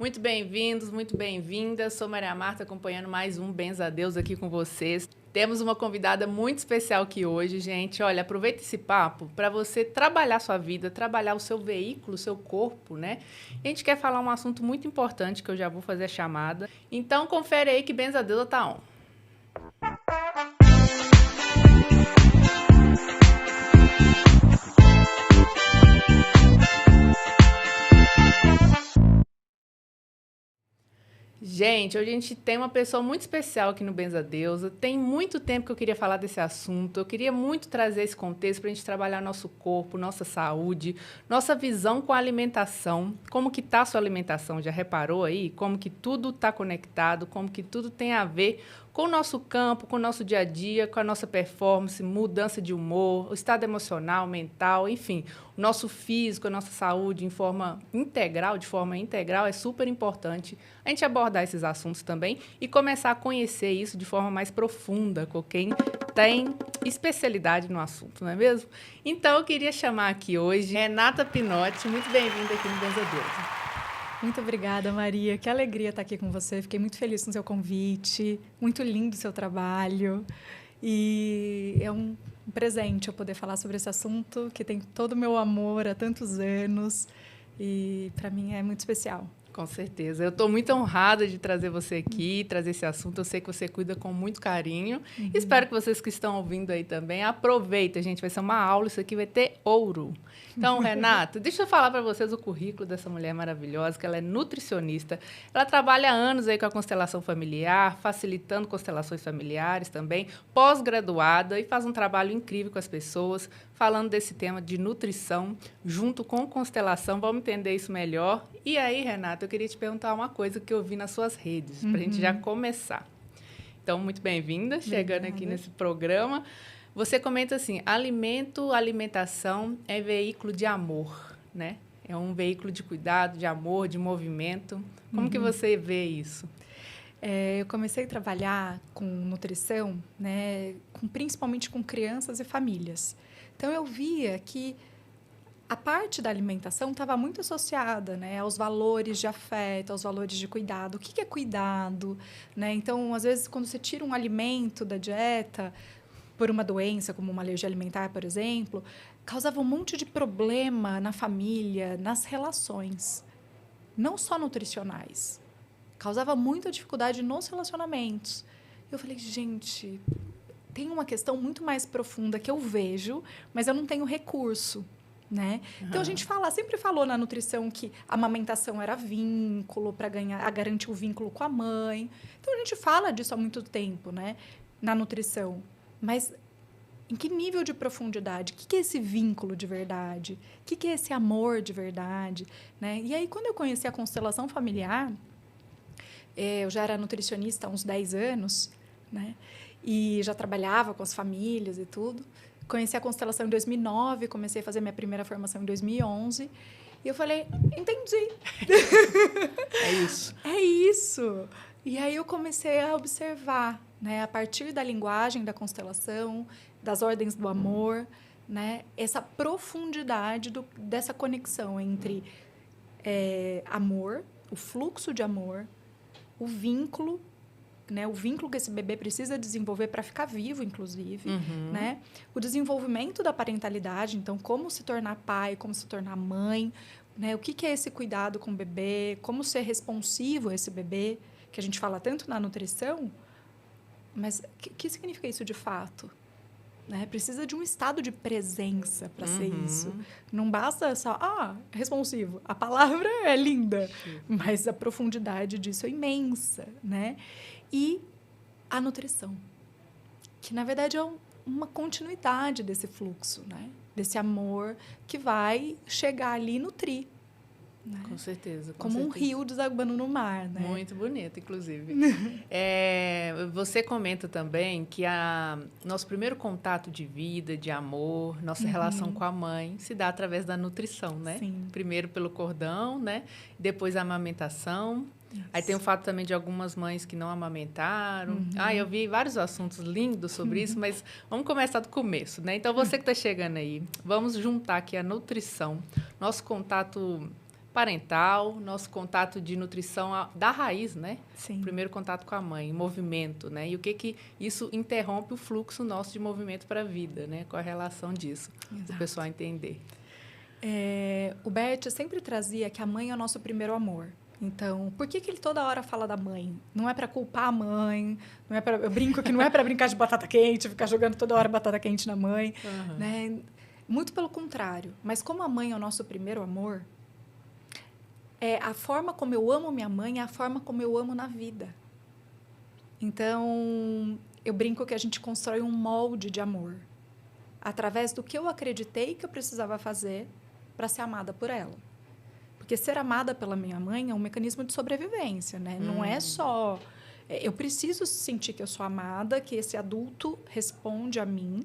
Muito bem-vindos, muito bem-vindas. Sou Maria Marta, acompanhando mais um Benza a Deus aqui com vocês. Temos uma convidada muito especial aqui hoje, gente. Olha, aproveita esse papo para você trabalhar sua vida, trabalhar o seu veículo, o seu corpo, né? A gente quer falar um assunto muito importante que eu já vou fazer a chamada. Então, confere aí que Benza a Deus tá on. Gente, hoje a gente tem uma pessoa muito especial aqui no Benza a Deus. Tem muito tempo que eu queria falar desse assunto. Eu queria muito trazer esse contexto para a gente trabalhar nosso corpo, nossa saúde, nossa visão com a alimentação. Como que está a sua alimentação? Já reparou aí? Como que tudo está conectado? Como que tudo tem a ver com o nosso campo, com o nosso dia a dia, com a nossa performance, mudança de humor, o estado emocional, mental, enfim. O nosso físico, a nossa saúde de forma integral é super importante a gente abordar esses assuntos também e começar a conhecer isso de forma mais profunda com quem tem especialidade no assunto, não é mesmo? Então, eu queria chamar aqui hoje Renata Pinotti. Muito bem-vinda aqui no Benza a Deus. Muito obrigada, Maria. Que alegria estar aqui com você. Fiquei muito feliz com o seu convite. Muito lindo o seu trabalho. E é um presente eu poder falar sobre esse assunto que tem todo o meu amor há tantos anos. E, para mim, é muito especial. Com certeza. Eu estou muito honrada de trazer você aqui, trazer esse assunto. Eu sei que você cuida com muito carinho. Espero que vocês que estão ouvindo aí também aproveitem, gente. Vai ser uma aula, isso aqui vai ter ouro. Então, Renata, deixa eu falar para vocês o currículo dessa mulher maravilhosa, que ela é nutricionista. Ela trabalha há anos aí com a constelação familiar, facilitando constelações familiares também, pós-graduada, e faz um trabalho incrível com as pessoas, falando desse tema de nutrição, junto com constelação. Vamos entender isso melhor. E aí, Renata, eu queria te perguntar uma coisa que eu vi nas suas redes, para a gente já começar. Então, muito bem-vinda, chegando aqui nesse programa. Você comenta assim, alimentação é veículo de amor, né? É um veículo de cuidado, de amor, de movimento. Como que você vê isso? Eu comecei a trabalhar com nutrição, né, principalmente com crianças e famílias. Então, eu via que a parte da alimentação estava muito associada, né, aos valores de afeto, aos valores de cuidado. O que é cuidado? Né? Então, às vezes, quando você tira um alimento da dieta por uma doença, como uma alergia alimentar, por exemplo, causava um monte de problema na família, nas relações, não só nutricionais. Causava muita dificuldade nos relacionamentos. Eu falei, gente, tem uma questão muito mais profunda que eu vejo, mas eu não tenho recurso. Né? Então, a gente sempre falou na nutrição que a amamentação era vínculo, para garantir o vínculo com a mãe. Então, a gente fala disso há muito tempo, né? Na nutrição. Mas em que nível de profundidade? O que é esse vínculo de verdade? O que é esse amor de verdade? Né? E aí, quando eu conheci a constelação familiar, eu já era nutricionista há uns 10 anos, né? E já trabalhava com as famílias e tudo. Conheci a constelação em 2009, comecei a fazer minha primeira formação em 2011. E eu falei, entendi. É isso. É isso. E aí eu comecei a observar, né, a partir da linguagem da constelação, das ordens do amor, né, essa profundidade dessa conexão entre amor, o fluxo de amor, o vínculo, né, o vínculo que esse bebê precisa desenvolver para ficar vivo, inclusive, né? O desenvolvimento da parentalidade, então, como se tornar pai, como se tornar mãe, né? O que é esse cuidado com o bebê, como ser responsivo a esse bebê, que a gente fala tanto na nutrição, mas o que significa isso de fato? Né? Precisa de um estado de presença para ser isso. Não basta só, responsivo. A palavra é linda, mas a profundidade disso é imensa, né? E a nutrição, que, na verdade, é uma continuidade desse fluxo, né? Desse amor que vai chegar ali e nutrir. Né? Com certeza. Como um rio desabando no mar. Né? Muito bonito, inclusive. Você comenta também que nosso primeiro contato de vida, de amor, nossa relação com a mãe se dá através da nutrição, né? Sim. Primeiro pelo cordão, né? Depois a amamentação. Isso. Aí tem o fato também de algumas mães que não amamentaram. Eu vi vários assuntos lindos sobre isso, mas vamos começar do começo, né? Então, você que está chegando aí, vamos juntar aqui a nutrição, nosso contato parental, nosso contato de nutrição da raiz, né? Sim. O primeiro contato com a mãe, movimento, né? E o que isso interrompe o fluxo nosso de movimento para a vida, né? Qual a relação disso, para o pessoal entender. O Bert sempre trazia que a mãe é o nosso primeiro amor. Então, por que ele toda hora fala da mãe? Não é para culpar a mãe, não é eu brinco que não é para brincar de batata quente, ficar jogando toda hora batata quente na mãe, né? Muito pelo contrário. Mas como a mãe é o nosso primeiro amor, a forma como eu amo minha mãe é a forma como eu amo na vida. Então, eu brinco que a gente constrói um molde de amor através do que eu acreditei que eu precisava fazer para ser amada por ela. Porque ser amada pela minha mãe é um mecanismo de sobrevivência, né? Não é só... Eu preciso sentir que eu sou amada, que esse adulto responde a mim,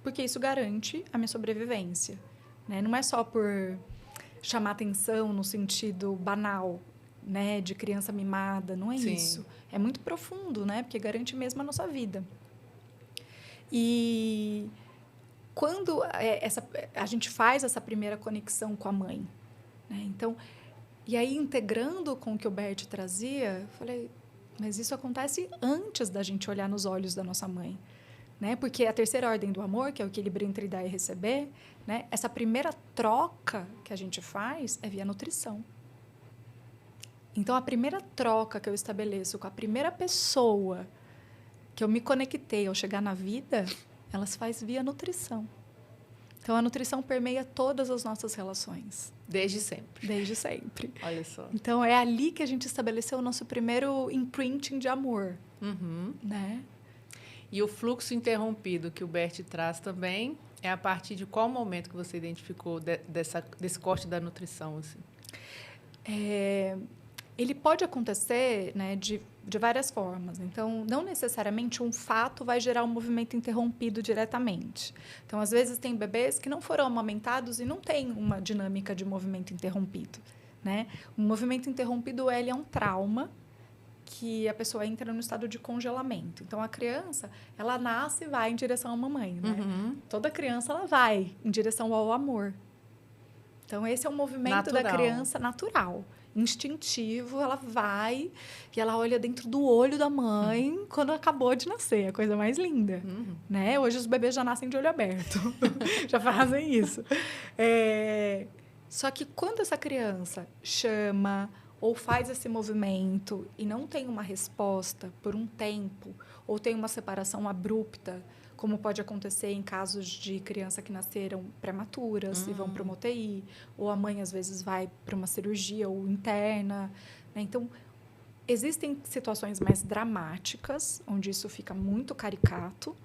porque isso garante a minha sobrevivência, né? Não é só por chamar atenção no sentido banal, né? De criança mimada, não é isso. É muito profundo, né? Porque garante mesmo a nossa vida. E quando a gente faz essa primeira conexão com a mãe, né? Então, e aí integrando com o que o Bert trazia, eu falei, mas isso acontece antes da gente olhar nos olhos da nossa mãe, né? Porque a terceira ordem do amor, que é o equilíbrio entre dar e receber, né? Essa primeira troca que a gente faz é via nutrição. Então, a primeira troca que eu estabeleço com a primeira pessoa que eu me conectei ao chegar na vida, ela se faz via nutrição. Então, a nutrição permeia todas as nossas relações. Desde sempre. Desde sempre. Olha só. Então, é ali que a gente estabeleceu o nosso primeiro imprinting de amor. Né? E o fluxo interrompido que o Bert traz também é a partir de qual momento que você identificou desse corte da nutrição? Assim? Ele pode acontecer, né, de várias formas. Então, não necessariamente um fato vai gerar um movimento interrompido diretamente. Então, às vezes, tem bebês que não foram amamentados e não tem uma dinâmica de movimento interrompido, né? O movimento interrompido, ele é um trauma que a pessoa entra no estado de congelamento. Então, a criança, ela nasce e vai em direção à mamãe, né? Toda criança, ela vai em direção ao amor. Então, esse é um movimento da criança natural. Instintivo, ela vai e ela olha dentro do olho da mãe quando acabou de nascer, a coisa mais linda, né? Hoje os bebês já nascem de olho aberto, já fazem isso. Só que quando essa criança chama ou faz esse movimento e não tem uma resposta por um tempo, ou tem uma separação abrupta, como pode acontecer em casos de criança que nasceram prematuras e vão para uma UTI, ou a mãe, às vezes, vai para uma cirurgia ou interna, né? Então, existem situações mais dramáticas, onde isso fica muito caricato,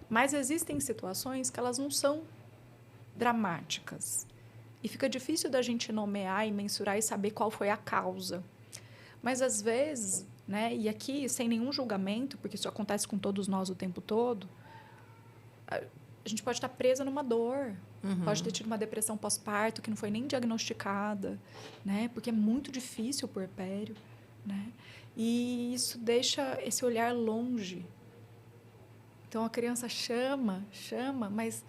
mas existem situações que elas não são dramáticas. E fica difícil da gente nomear e mensurar e saber qual foi a causa. Mas, às vezes, né, e aqui, sem nenhum julgamento, porque isso acontece com todos nós o tempo todo, a gente pode estar presa numa dor, pode ter tido uma depressão pós-parto que não foi nem diagnosticada, né? Porque é muito difícil o puerpério, né? E isso deixa esse olhar longe. Então, a criança chama, mas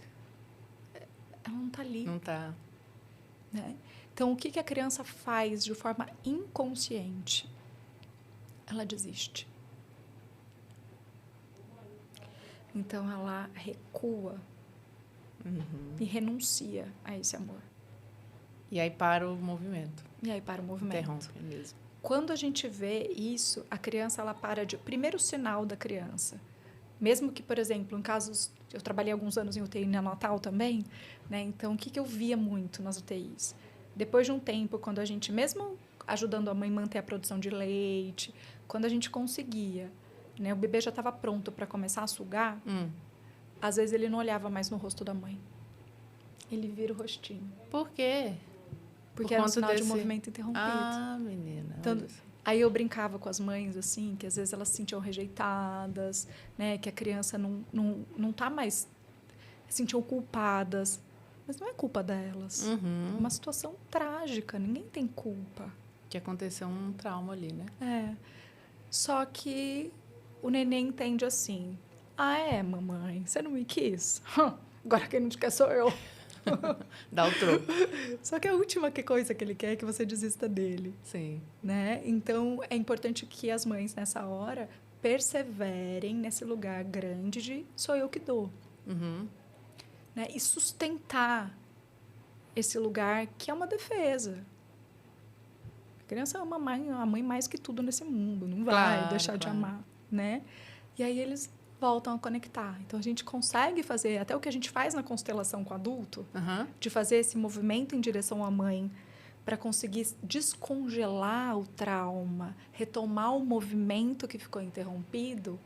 ela não está ali. Não está. Né? Então, o que a criança faz de forma inconsciente? Ela desiste. Então, ela recua e renuncia a esse amor. E aí para o movimento. Interrompe mesmo. Quando a gente vê isso, a criança, ela para de... Primeiro sinal da criança. Mesmo que, por exemplo, em casos... Eu trabalhei alguns anos em UTI neonatal também, né? Então, o que eu via muito nas UTIs? Depois de um tempo, quando a gente, mesmo ajudando a mãe a manter a produção de leite, quando a gente conseguia... Né? O bebê já estava pronto para começar a sugar. Às vezes, ele não olhava mais no rosto da mãe. Ele vira o rostinho. Por quê? Porque era um sinal de movimento interrompido. Ah, menina. Então, aí eu brincava com as mães, assim, que às vezes elas se sentiam rejeitadas, né? Que a criança não tá mais... Se sentiam culpadas. Mas não é culpa delas. É uma situação trágica. Ninguém tem culpa. Que aconteceu um trauma ali, né? Só que... O neném entende assim, mamãe, você não me quis? Agora quem não te quer sou eu. Dá o troco. Só que a última coisa que ele quer é que você desista dele. Sim. Né? Então, é importante que as mães, nessa hora, perseverem nesse lugar grande de sou eu que dou. Uhum. Né? E sustentar esse lugar que é uma defesa. A criança ama a mãe mais que tudo nesse mundo. Não vai deixar de amar. Né? E aí eles voltam a conectar. Então, a gente consegue fazer, até o que a gente faz na constelação com o adulto, de fazer esse movimento em direção à mãe, para conseguir descongelar o trauma, retomar o movimento que ficou interrompido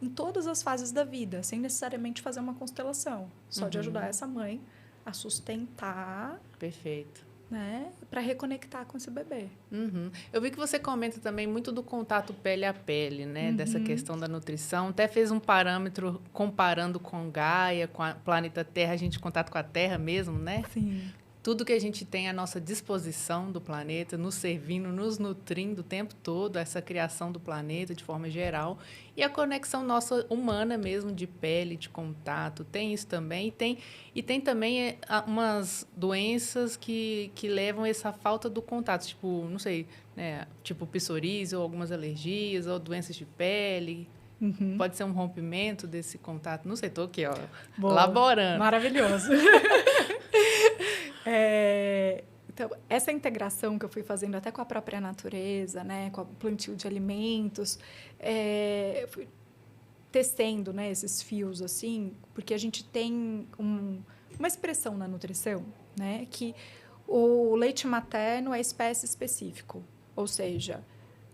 em todas as fases da vida, sem necessariamente fazer uma constelação. Só de ajudar essa mãe a sustentar. Perfeito. Né, para reconectar com esse bebê. Uhum. Eu vi que você comenta também muito do contato pele a pele, né? Dessa questão da nutrição. Até fez um parâmetro comparando com Gaia, com o planeta Terra, a gente contato com a Terra mesmo, né? Sim. Tudo que a gente tem à nossa disposição do planeta, nos servindo, nos nutrindo o tempo todo, essa criação do planeta de forma geral. E a conexão nossa humana mesmo, de pele, de contato, tem isso também. E tem também umas doenças que levam essa falta do contato, tipo, não sei, né, tipo psoríase ou algumas alergias, ou doenças de pele. Pode ser um rompimento desse contato. Não sei, estou aqui, ó, elaborando. Maravilhoso. Então, essa integração que eu fui fazendo até com a própria natureza, né, com o plantio de alimentos, eu fui tecendo, né, esses fios, assim, porque a gente tem uma expressão na nutrição, né, que o leite materno é espécie específico, ou seja,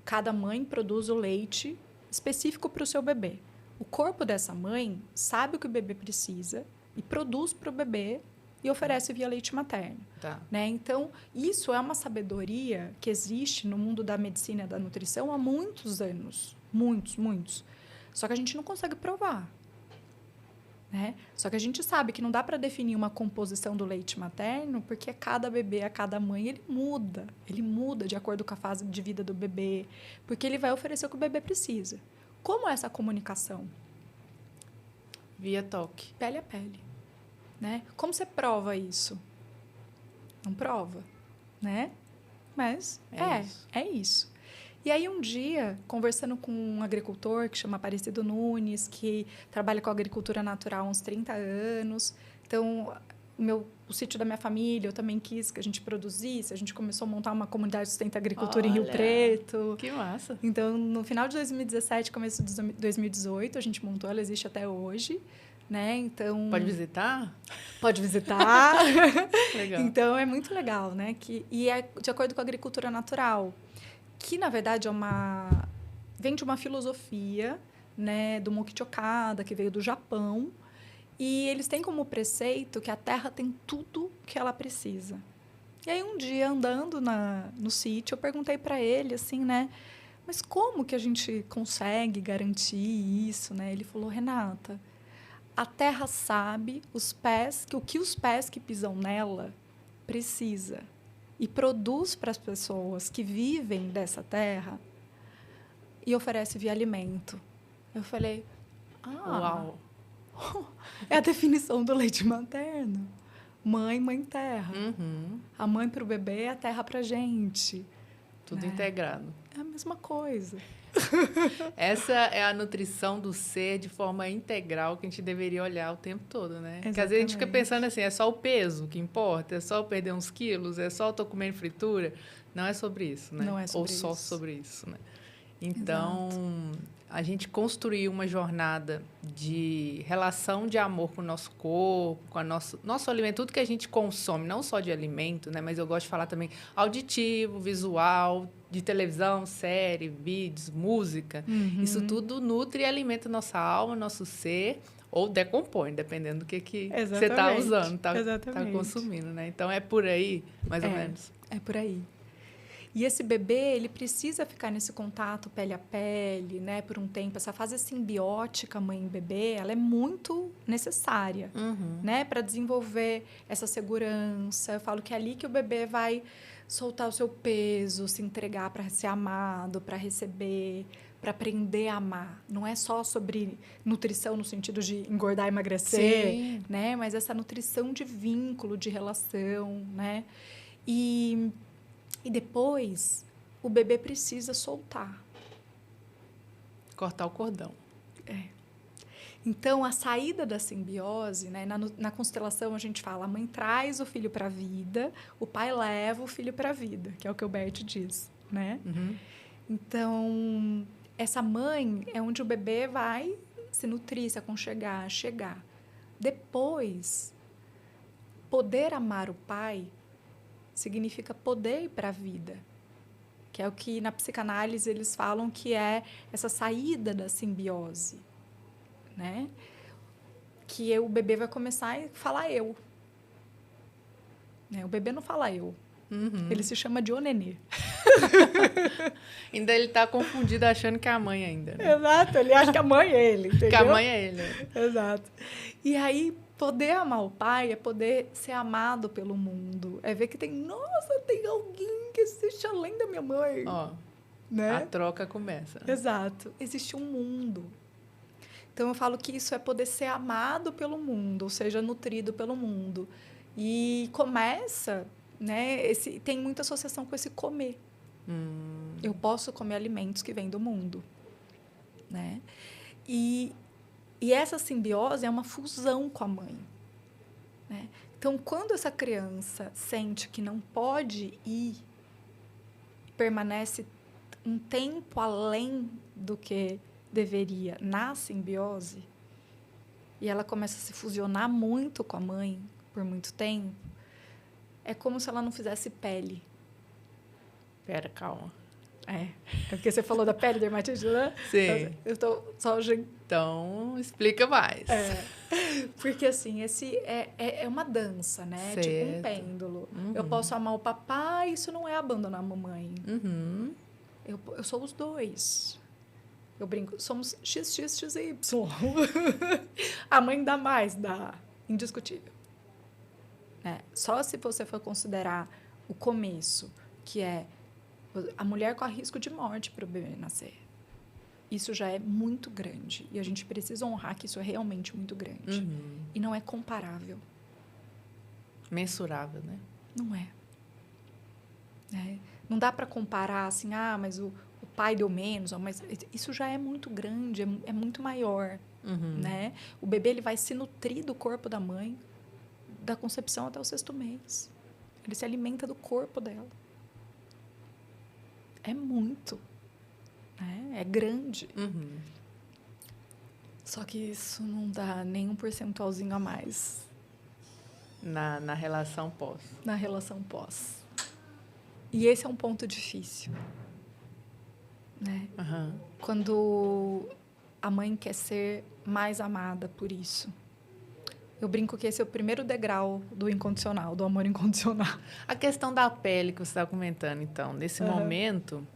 cada mãe produz o leite específico para o seu bebê. O corpo dessa mãe sabe o que o bebê precisa e produz para o bebê e oferece via leite materno. Tá. Né? Então, isso é uma sabedoria que existe no mundo da medicina e da nutrição há muitos anos. Muitos. Só que a gente não consegue provar. Né? Só que a gente sabe que não dá para definir uma composição do leite materno, porque cada bebê, a cada mãe, ele muda. Ele muda de acordo com a fase de vida do bebê, porque ele vai oferecer o que o bebê precisa. Como é essa comunicação? Via toque. Pele a pele. Né? Como você prova isso? Não prova, né? Mas é isso. E aí, um dia, conversando com um agricultor que chama Aparecido Nunes, que trabalha com agricultura natural há uns 30 anos. Então, o sítio da minha família, eu também quis que a gente produzisse. A gente começou a montar uma comunidade de sustenta agricultura em Rio Preto. Que massa! Então, no final de 2017, começo de 2018, a gente montou, ela existe até hoje. Né? Então, pode visitar? Pode visitar. Legal. Então, é muito legal, né? E é de acordo com a agricultura natural, que, na verdade, vem de uma filosofia, né, do Mokichi Okada, que veio do Japão, e eles têm como preceito que a terra tem tudo que ela precisa. E aí, um dia, andando no sítio, eu perguntei para ele, assim, né? Mas como que a gente consegue garantir isso, né? Ele falou, Renata, a terra sabe o que os pés que pisam nela precisa e produz para as pessoas que vivem dessa terra e oferece via alimento. Eu falei, uau! É a definição do leite materno. Mãe terra. A mãe para o bebê é a terra para a gente. Tudo integrado. É a mesma coisa. Essa é a nutrição do ser de forma integral que a gente deveria olhar o tempo todo, né? Exatamente. Porque às vezes a gente fica pensando assim, é só o peso que importa, é só eu perder uns quilos, é só eu tô comendo fritura. Não é sobre isso, né? Não é sobre isso. Ou só sobre isso, né? Então, a gente construir uma jornada de relação de amor com o nosso corpo, com o nosso alimento, tudo que a gente consome, não só de alimento, né? Mas eu gosto de falar também auditivo, visual, de televisão, série, vídeos, música. Isso tudo nutre e alimenta nossa alma, nosso ser, ou decompõe, dependendo do que você está usando, está consumindo, né? Então, é por aí, mais ou menos. É por aí. E esse bebê, ele precisa ficar nesse contato pele a pele, né, por um tempo. Essa fase simbiótica mãe e bebê, ela é muito necessária, né, para desenvolver essa segurança. Eu falo que é ali que o bebê vai soltar o seu peso, se entregar para ser amado, para receber, para aprender a amar. Não é só sobre nutrição no sentido de engordar e emagrecer, Sim. né? Mas essa nutrição de vínculo, de relação, né? E depois o bebê precisa soltar. Cortar o cordão. Então, a saída da simbiose, né? Na constelação, a gente fala, a mãe traz o filho para a vida, o pai leva o filho para a vida, que é o que o Bert diz, né? Uhum. Então, essa mãe é onde o bebê vai se nutrir, se aconchegar, chegar. Depois, poder amar o pai significa poder ir para a vida, que é o que na psicanálise eles falam que é essa saída da simbiose, né? Que o bebê vai começar a falar eu. Né? O bebê não fala eu. Uhum. Ele se chama de o nenê. Ainda ele tá confundido achando que é a mãe ainda, né? Exato, ele acha que a mãe é ele, entendeu? Que a mãe é ele. Exato. E aí, poder amar o pai é poder ser amado pelo mundo. É ver que nossa, tem alguém que existe além da minha mãe. Ó, né? a troca começa. Exato. Existe um mundo. Então, eu falo que isso é poder ser amado pelo mundo, ou seja, nutrido pelo mundo. E começa, né? Tem muita associação com esse comer. Eu posso comer alimentos que vêm do mundo, né? E essa simbiose é uma fusão com a mãe, né? Então, quando essa criança sente que não pode ir, permanece um tempo além do que deveria na simbiose, e ela começa a se fusionar muito com a mãe por muito tempo, é como se ela não fizesse pele. Pera, calma. É porque você falou da pele dermatite, né? Sim. Eu tô só... Então, explica mais. Porque, assim, esse é uma dança, né? Certo. Tipo um pêndulo. Uhum. Eu posso amar o papai, isso não é abandonar a mamãe. Uhum. Eu sou os dois. Eu brinco, somos XXXY. A mãe dá mais, dá. Indiscutível. Só se você for considerar o começo, que é a mulher corre risco de morte para o bebê nascer. Isso já é muito grande. E a gente precisa honrar que isso é realmente muito grande. Uhum. E não é comparável. Mensurável, né? Não é. Não dá para comparar assim, mas o pai deu menos, mas isso já é muito grande, é muito maior. Uhum. Né? O bebê ele vai se nutrir do corpo da mãe, da concepção até o 6º mês. Ele se alimenta do corpo dela. É muito. Né? É grande. Uhum. Só que isso não dá nem um percentualzinho a mais. Na relação pós. Na relação pós. E esse é um ponto difícil. Né? Uhum. Quando a mãe quer ser mais amada por isso. Eu brinco que esse é o primeiro degrau do incondicional, do amor incondicional. A questão da pele que você estava comentando, então. Nesse momento,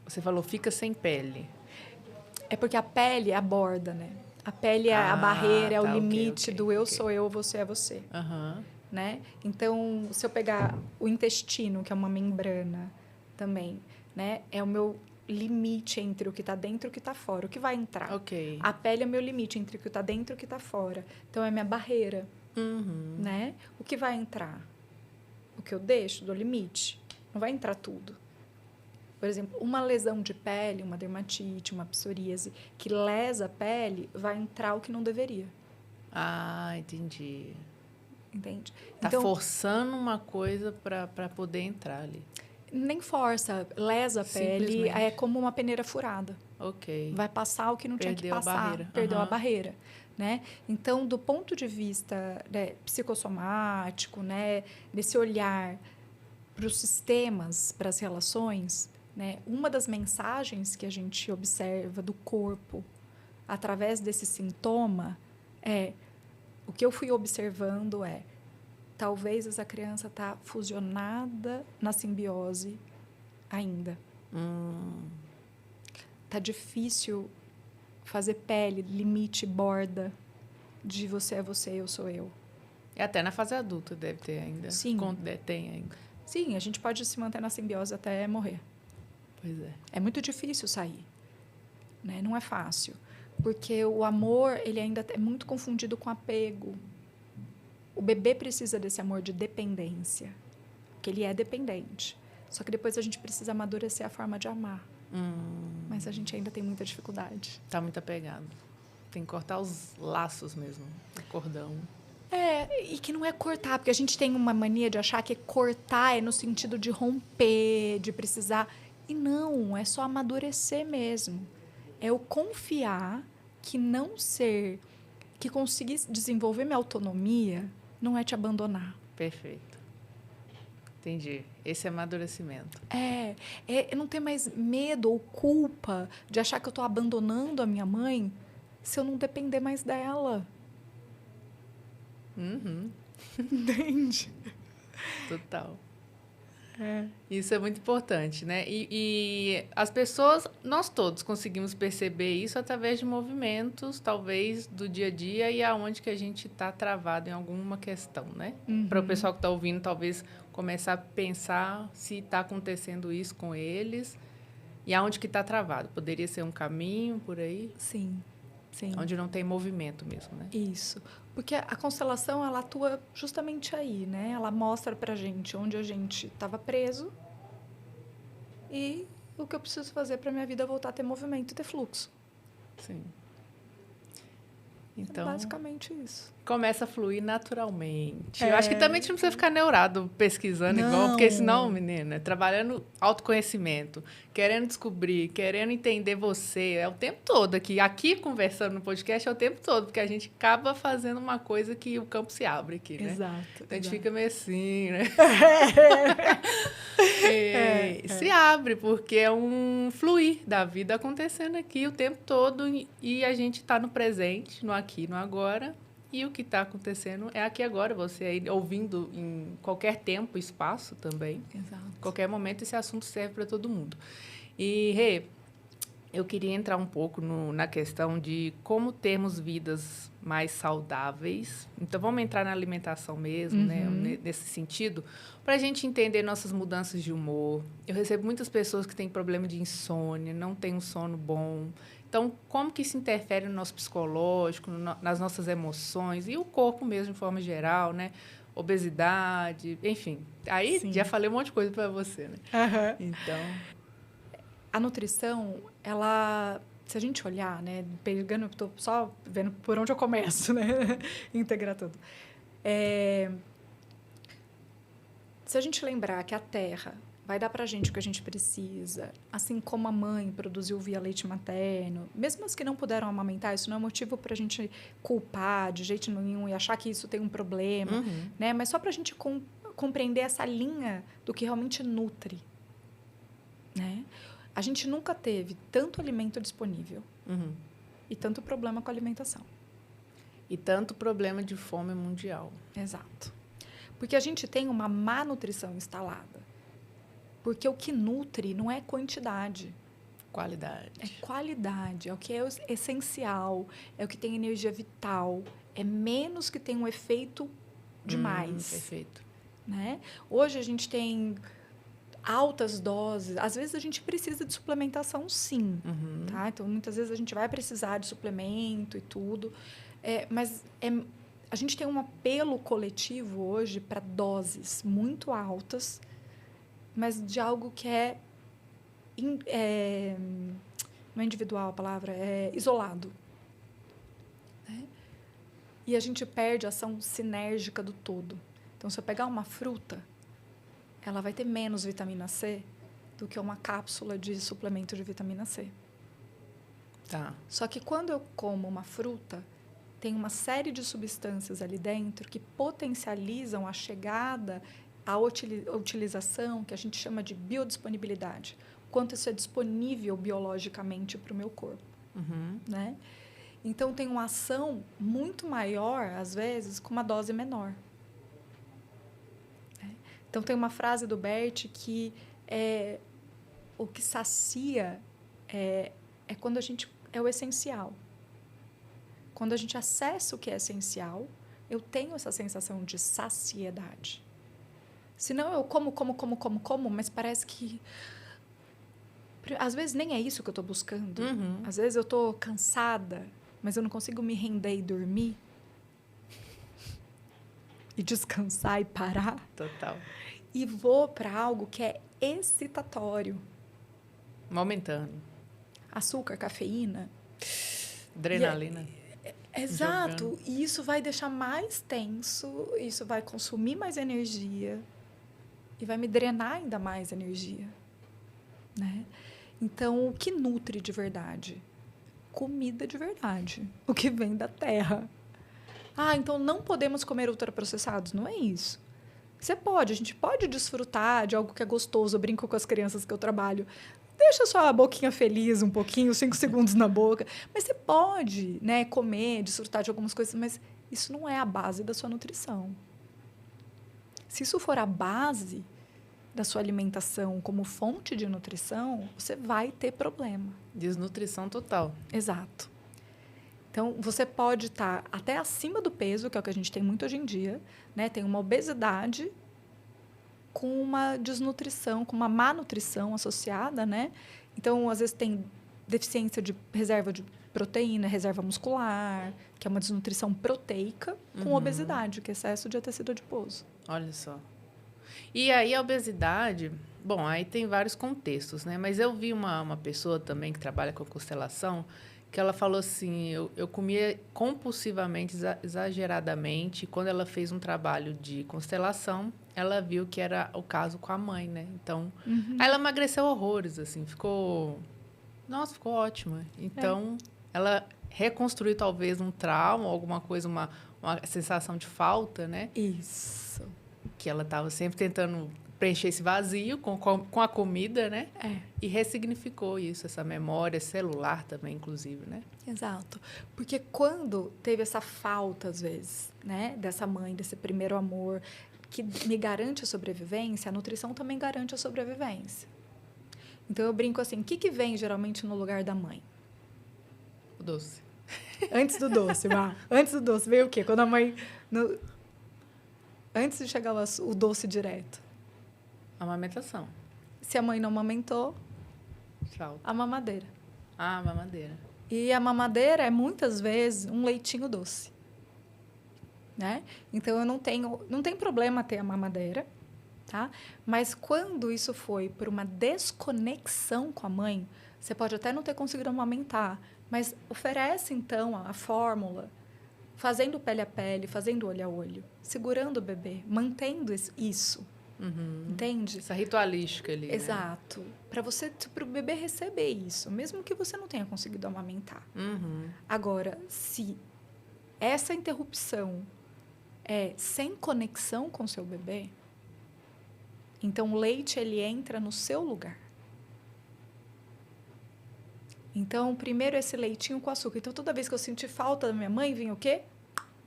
você falou, fica sem pele. É porque a pele é a borda, né? A pele é a barreira, é o limite do eu sou eu, você é você. Uhum. Né? Então, se eu pegar o intestino, que é uma membrana também, né? É o meu limite entre o que está dentro e o que está fora. O que vai entrar? Ok. A pele é o meu limite entre o que está dentro e o que está fora. Então, é a minha barreira. Uhum. Né? O que vai entrar? O que eu deixo do limite. Não vai entrar tudo. Por exemplo, uma lesão de pele, uma dermatite, uma psoríase, que lesa a pele, vai entrar o que não deveria. Ah, entendi. Entende? Tá então, forçando uma coisa para poder entrar ali. Nem força, lesa a pele, é como uma peneira furada. Ok. Vai passar o que não tinha que passar. Perdeu a barreira. Né? Então, do ponto de vista psicossomático, né, desse olhar para os sistemas, para as relações, né, uma das mensagens que a gente observa do corpo através desse sintoma o que eu fui observando talvez essa criança está fusionada na simbiose ainda. Tá difícil fazer pele, limite, borda de você é você, eu sou eu. E até na fase adulta deve ter ainda. Sim. Tem ainda. Sim, a gente pode se manter na simbiose até morrer. Pois é. É muito difícil sair, né? Não é fácil. Porque o amor, ele ainda é muito confundido com apego. O bebê precisa desse amor de dependência, porque ele é dependente. Só que depois a gente precisa amadurecer a forma de amar. Mas a gente ainda tem muita dificuldade. Tá muito apegado. Tem que cortar os laços mesmo, o cordão. E que não é cortar, porque a gente tem uma mania de achar que cortar é no sentido de romper, de precisar. E não, é só amadurecer mesmo. É eu confiar que não ser, que conseguir desenvolver minha autonomia não é te abandonar. Perfeito. Entendi. Esse é amadurecimento. É não ter mais medo ou culpa de achar que eu estou abandonando a minha mãe se eu não depender mais dela. Entende? Total. Isso é muito importante, né? E as pessoas, nós todos conseguimos perceber isso através de movimentos, talvez, do dia a dia e aonde que a gente está travado em alguma questão, né? Para o pessoal que está ouvindo, talvez começar a pensar se está acontecendo isso com eles e aonde que está travado. Poderia ser um caminho por aí? Sim. Onde não tem movimento mesmo, né? Isso. Porque a constelação, ela atua justamente aí, né? Ela mostra pra gente onde a gente estava preso e o que eu preciso fazer para minha vida voltar a ter movimento e ter fluxo. Sim. Então, é basicamente isso. Começa a fluir naturalmente. Eu acho que também a gente não precisa ficar neurado pesquisando igual, porque senão, menina, trabalhando autoconhecimento, querendo descobrir, querendo entender você, é o tempo todo aqui. Aqui, conversando no podcast, é o tempo todo, porque a gente acaba fazendo uma coisa que o campo se abre aqui, né? Exato. Então, a gente fica meio assim, né? Se abre, porque é um fluir da vida acontecendo aqui o tempo todo e a gente está no presente, no aqui, no agora. E o que está acontecendo é aqui agora, você aí ouvindo em qualquer tempo, espaço também. Exato. Em qualquer momento, esse assunto serve para todo mundo. E, Rê, eu queria entrar um pouco na questão de como termos vidas mais saudáveis. Então, vamos entrar na alimentação mesmo, né? Nesse sentido, para a gente entender nossas mudanças de humor. Eu recebo muitas pessoas que têm problema de insônia, não têm um sono bom. Então, como que isso interfere no nosso psicológico, nas nossas emoções e o corpo mesmo, de forma geral, né? Obesidade, enfim. Aí, já falei um monte de coisa para você, né? Então... A nutrição, ela... Se a gente olhar, né? Pegando, estou só vendo por onde eu começo, né? Integrar tudo. Se a gente lembrar que a Terra vai dar para a gente o que a gente precisa, assim como a mãe produziu via leite materno, mesmo as que não puderam amamentar, isso não é motivo para a gente culpar de jeito nenhum e achar que isso tem um problema, né? Mas só para a gente compreender essa linha do que realmente nutre, né? A gente nunca teve tanto alimento disponível e tanto problema com a alimentação. E tanto problema de fome mundial. Exato. Porque a gente tem uma má nutrição instalada. Porque o que nutre não é quantidade. Qualidade. É qualidade, é o que é essencial, é o que tem energia vital, é menos que tem um efeito demais. Perfeito. Né? Hoje a gente tem altas doses, às vezes a gente precisa de suplementação, sim. Tá? Então, muitas vezes a gente vai precisar de suplemento e tudo, mas a gente tem um apelo coletivo hoje para doses muito altas, mas de algo que não é individual a palavra, é isolado. Né? E a gente perde a ação sinérgica do todo. Então, se eu pegar uma fruta, ela vai ter menos vitamina C do que uma cápsula de suplemento de vitamina C. Tá. Só que quando eu como uma fruta, tem uma série de substâncias ali dentro que potencializam a chegada, a utilização, que a gente chama de biodisponibilidade. Quanto isso é disponível biologicamente para o meu corpo. Né? Então, tem uma ação muito maior, às vezes, com uma dose menor. Então, tem uma frase do Bert que o que sacia é quando a gente... É o essencial. Quando a gente acessa o que é essencial, eu tenho essa sensação de saciedade. Senão eu como, mas parece que... Às vezes nem é isso que eu estou buscando. Uhum. Às vezes eu estou cansada, mas eu não consigo me render e dormir. E descansar e parar. Total. E vou para algo que é excitatório. Momentâneo. Açúcar, cafeína. Adrenalina. Exato. Jogando. E isso vai deixar mais tenso, isso vai consumir mais energia e vai me drenar ainda mais energia, né? Então, o que nutre de verdade? Comida de verdade. O que vem da terra. Ah, então não podemos comer ultraprocessados. Não é isso. A gente pode desfrutar de algo que é gostoso. Eu brinco com as crianças que eu trabalho. Deixa só a boquinha feliz um pouquinho, 5 segundos na boca. Mas você pode, né, comer, desfrutar de algumas coisas, mas isso não é a base da sua nutrição. Se isso for a base da sua alimentação como fonte de nutrição, você vai ter problema. Desnutrição total. Exato. Então, você pode estar até acima do peso, que é o que a gente tem muito hoje em dia, né? Tem uma obesidade com uma desnutrição, com uma má nutrição associada, né? Então, às vezes tem deficiência de reserva de proteína, reserva muscular, que é uma desnutrição proteica, com obesidade, que é excesso de tecido adiposo. Olha só. E aí a obesidade, bom, aí tem vários contextos, né? Mas eu vi uma pessoa também que trabalha com constelação, que ela falou assim, eu comia compulsivamente, exageradamente. Quando ela fez um trabalho de constelação, ela viu que era o caso com a mãe, né? Então, aí ela emagreceu horrores, assim, ficou ótima. Então, ela reconstruiu talvez um trauma, alguma coisa, uma sensação de falta, né? Isso. Que ela estava sempre tentando preencher esse vazio com a comida, né? E ressignificou isso, essa memória celular também, inclusive, né? Exato. Porque quando teve essa falta, às vezes, né? Dessa mãe, desse primeiro amor, que me garante a sobrevivência, a nutrição também garante a sobrevivência. Então, eu brinco assim, o que vem geralmente no lugar da mãe? O doce. Antes do doce, vá. Antes do doce, veio o quê? Quando a mãe... Antes de chegar o doce direto. Amamentação. Se a mãe não amamentou, Falta. a mamadeira. Ah, a mamadeira. E a mamadeira é, muitas vezes, um leitinho doce. Né? Então, não tem problema ter a mamadeira, tá? Mas quando isso foi por uma desconexão com a mãe, você pode até não ter conseguido amamentar, mas oferece, então, a fórmula, fazendo pele a pele, fazendo olho a olho, segurando o bebê, mantendo isso. Entende? Essa ritualística ali. Exato. Né? Para o bebê receber isso, mesmo que você não tenha conseguido amamentar. Agora, se essa interrupção é sem conexão com o seu bebê, então o leite ele entra no seu lugar. Então, primeiro esse leitinho com açúcar. Então, toda vez que eu senti falta da minha mãe, vinha o quê?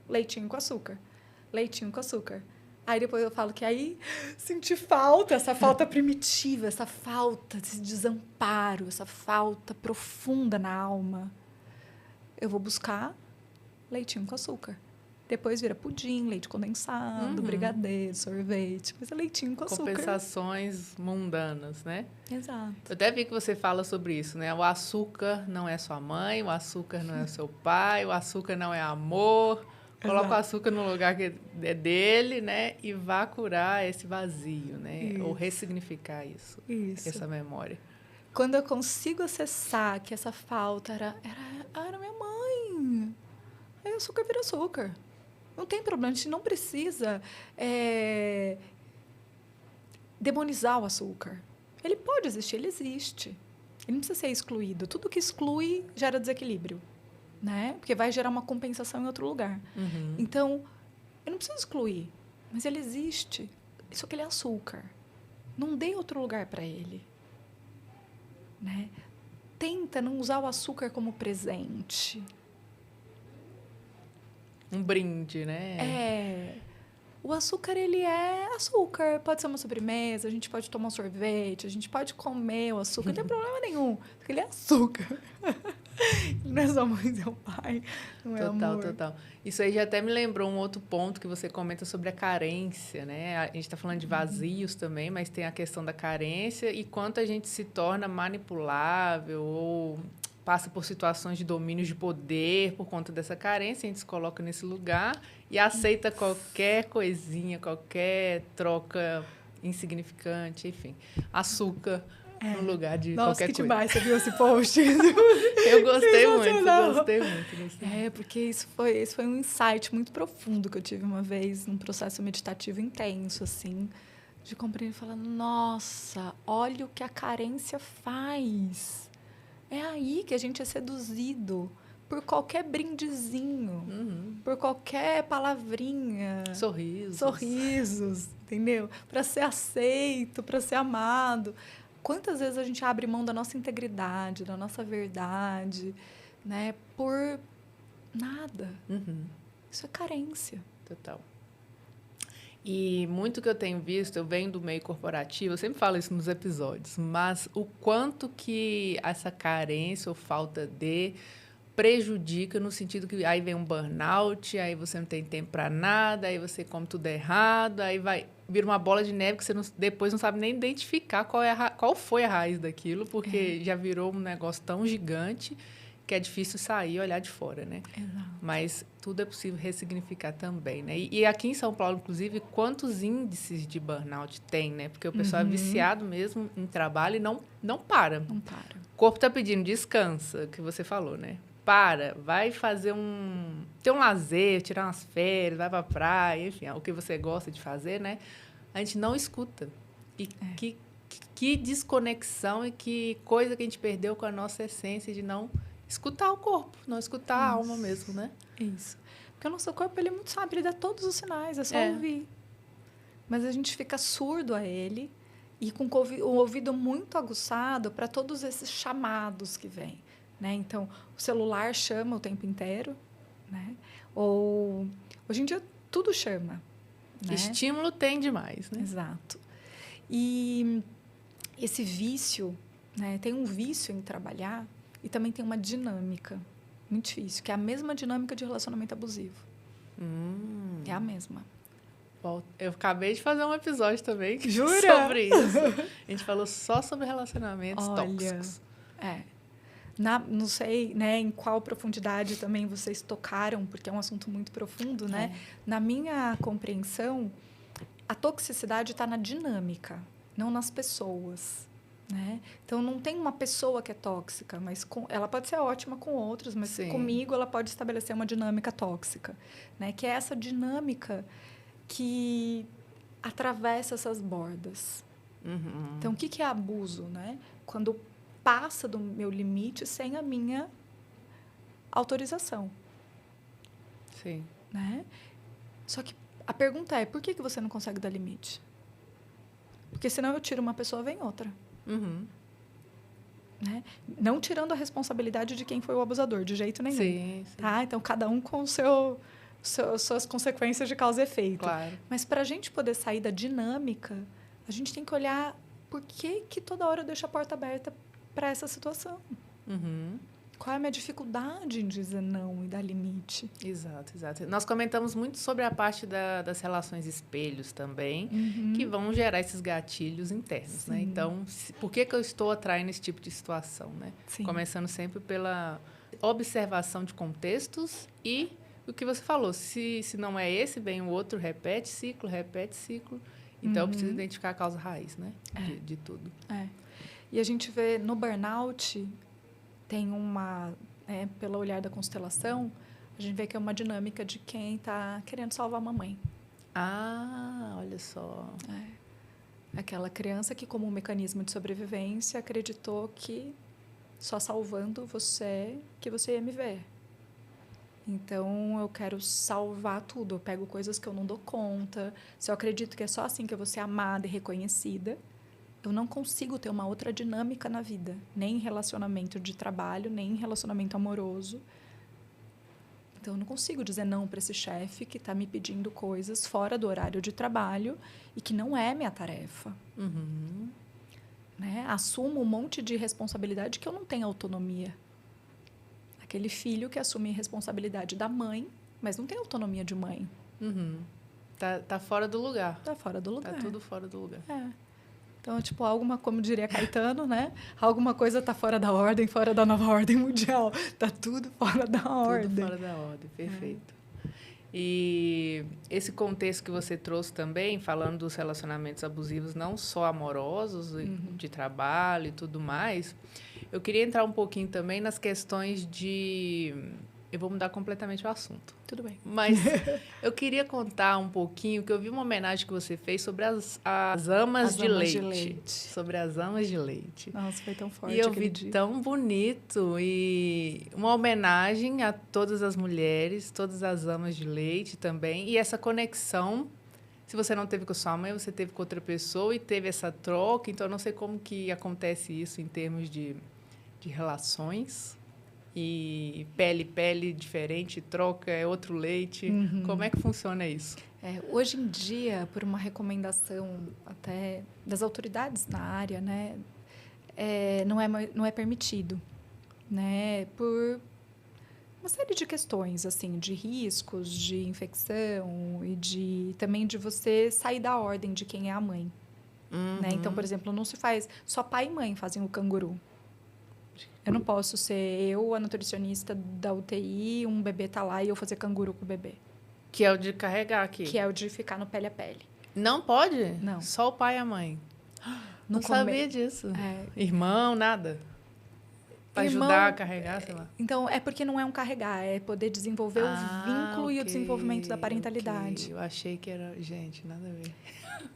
Leitinho com açúcar. Leitinho com açúcar. Aí depois eu falo que aí senti falta, essa falta primitiva, essa falta, esse desamparo, essa falta profunda na alma. Eu vou buscar leitinho com açúcar. Depois vira pudim, leite condensado, brigadeiro, sorvete. Mas é leitinho com açúcar. Compensações mundanas, né? Exato. Eu até vi que você fala sobre isso, né? O açúcar não é sua mãe, o açúcar não é seu pai, o açúcar não é amor. Coloca o açúcar no lugar que é dele, né? E vá curar esse vazio, né? Isso. Ou ressignificar isso. Essa memória. Quando eu consigo acessar que essa falta era minha mãe. Aí o açúcar vira açúcar. Não tem problema, a gente não precisa demonizar o açúcar. Ele pode existir, ele existe. Ele não precisa ser excluído. Tudo que exclui gera desequilíbrio, né? Porque vai gerar uma compensação em outro lugar. Então, eu não preciso excluir, mas ele existe. Só que ele é açúcar. Não dê outro lugar para ele, né? Tenta não usar o açúcar como presente. Um brinde, né? O açúcar, ele é açúcar. Pode ser uma sobremesa, a gente pode tomar um sorvete, a gente pode comer o açúcar, não tem problema nenhum, porque ele é açúcar. Não é só mãe, seu pai, não é Total, amor. total. Isso aí já até me lembrou um outro ponto que você comenta sobre a carência, né? A gente está falando de vazios também, mas tem a questão da carência e quanto a gente se torna manipulável ou passa por situações de domínio de poder por conta dessa carência, a gente se coloca nesse lugar e aceita qualquer coisinha, qualquer troca insignificante, enfim, açúcar no lugar de Nossa, qualquer que coisa. demais, você viu esse post? Eu gostei muito, Sensacional. gostei muito. É, porque isso foi um insight muito profundo que eu tive uma vez num processo meditativo intenso, assim, de compreender e falar, nossa, olha o que a carência faz. É aí que a gente é seduzido por qualquer brindezinho, por qualquer palavrinha. Sorrisos, entendeu? Para ser aceito, para ser amado. Quantas vezes a gente abre mão da nossa integridade, da nossa verdade, né? Por nada. Isso é carência. Total. E muito que eu tenho visto, eu venho do meio corporativo, eu sempre falo isso nos episódios, mas o quanto que essa carência ou falta de prejudica no sentido que aí vem um burnout, aí você não tem tempo para nada, aí você come tudo errado, aí vira uma bola de neve que você depois não sabe nem identificar qual foi a raiz daquilo, porque já virou um negócio tão gigante que é difícil sair e olhar de fora, né? Exato. Mas tudo é possível ressignificar também, né? E aqui em São Paulo, inclusive, quantos índices de burnout tem, né? Porque o pessoal é viciado mesmo em trabalho e não para. Não para. O corpo está pedindo descansa, que você falou, né? Para, vai ter um lazer, tirar umas férias, vai pra praia, enfim, o que você gosta de fazer, né? A gente não escuta. E que desconexão e que coisa que a gente perdeu com a nossa essência de não escutar o corpo, não escutar a alma mesmo, né? Isso. Porque o nosso corpo, ele é muito sábio, ele dá todos os sinais, é só ouvir. Mas a gente fica surdo a ele e com o ouvido muito aguçado para todos esses chamados que vêm, né? Então, o celular chama o tempo inteiro, né? Ou, hoje em dia, tudo chama. Né? Estímulo tem demais, né? Exato. E esse vício, né? Tem um vício em trabalhar e também tem uma dinâmica muito difícil, que é a mesma dinâmica de relacionamento abusivo. É a mesma. Eu acabei de fazer um episódio também Jura? sobre isso. A gente falou só sobre relacionamentos tóxicos. Não sei, né, em qual profundidade também vocês tocaram, porque é um assunto muito profundo, né? Na minha compreensão, a toxicidade está na dinâmica, não nas pessoas. Né? Então, não tem uma pessoa que é tóxica, mas ela pode ser ótima com outros, mas comigo ela pode estabelecer uma dinâmica tóxica, né? Que é essa dinâmica que atravessa essas bordas. Então, o que é abuso? Né? Quando passa do meu limite sem a minha autorização. Sim. Né? Só que a pergunta é, por que você não consegue dar limite? Porque senão eu tiro uma pessoa, vem outra. Né? Não tirando a responsabilidade de quem foi o abusador, de jeito nenhum. Sim. Tá? Então, cada um com suas consequências de causa e efeito. Claro. Mas, para a gente poder sair da dinâmica, a gente tem que olhar por que toda hora eu deixo a porta aberta para essa situação. Qual é a minha dificuldade em dizer não e dar limite? Exato. Nós comentamos muito sobre a parte das relações espelhos também, que vão gerar esses gatilhos internos, né? Então, por que eu estou atraindo esse tipo de situação, né? Sim. Começando sempre pela observação de contextos e o que você falou, se não é esse, vem o outro, repete ciclo. Então, eu preciso identificar a causa raiz, né? De tudo. E a gente vê no burnout... tem pelo olhar da constelação, a gente vê que é uma dinâmica de quem está querendo salvar a mamãe. Olha só. Aquela criança que, como um mecanismo de sobrevivência, acreditou que só salvando você que você ia me ver. Então, eu quero salvar tudo. Eu pego coisas que eu não dou conta. Se eu acredito que é só assim que eu vou ser amada e reconhecida, eu não consigo ter uma outra dinâmica na vida, nem em relacionamento de trabalho, nem em relacionamento amoroso. Então, eu não consigo dizer não para esse chefe que está me pedindo coisas fora do horário de trabalho e que não é minha tarefa. Né? Assumo um monte de responsabilidade que eu não tenho autonomia. Aquele filho que assume a responsabilidade da mãe, mas não tem autonomia de mãe. Uhum. Tá fora do lugar. Tá fora do lugar. Tá tudo fora do lugar. É. Então, tipo, como diria Caetano, né? Alguma coisa tá fora da ordem, fora da nova ordem mundial. Tá tudo fora da ordem. Tudo fora da ordem, perfeito. E esse contexto que você trouxe também, falando dos relacionamentos abusivos, não só amorosos, de trabalho e tudo mais, eu queria entrar um pouquinho também nas questões de... Eu vou mudar completamente o assunto. Tudo bem. Mas eu queria contar um pouquinho, que eu vi uma homenagem que você fez sobre as amas de leite. Sobre as amas de leite. Nossa, foi tão forte. E eu vi tão bonito. E uma homenagem a todas as mulheres, todas as amas de leite também. E essa conexão, se você não teve com sua mãe, você teve com outra pessoa e teve essa troca. Então, eu não sei como que acontece isso em termos de relações. E pele diferente, troca, é outro leite. Como é que funciona isso? Hoje em dia, por uma recomendação até das autoridades na área, né, não é permitido, né, por uma série de questões, assim, de riscos, de infecção e também de você sair da ordem de quem é a mãe. Né? Então, por exemplo, não se faz... Só pai e mãe fazem o canguru. Eu não posso ser eu, a nutricionista da UTI, um bebê tá lá e eu fazer canguru com o bebê. Que é o de carregar aqui. Que é o de ficar no pele a pele. Não pode? Não. Só o pai e a mãe. Não sabia disso. Irmão, nada? Para ajudar a carregar, sei lá. Então, é porque não é um carregar, é poder desenvolver o vínculo e o desenvolvimento da parentalidade. Eu achei que era... Gente, nada a ver.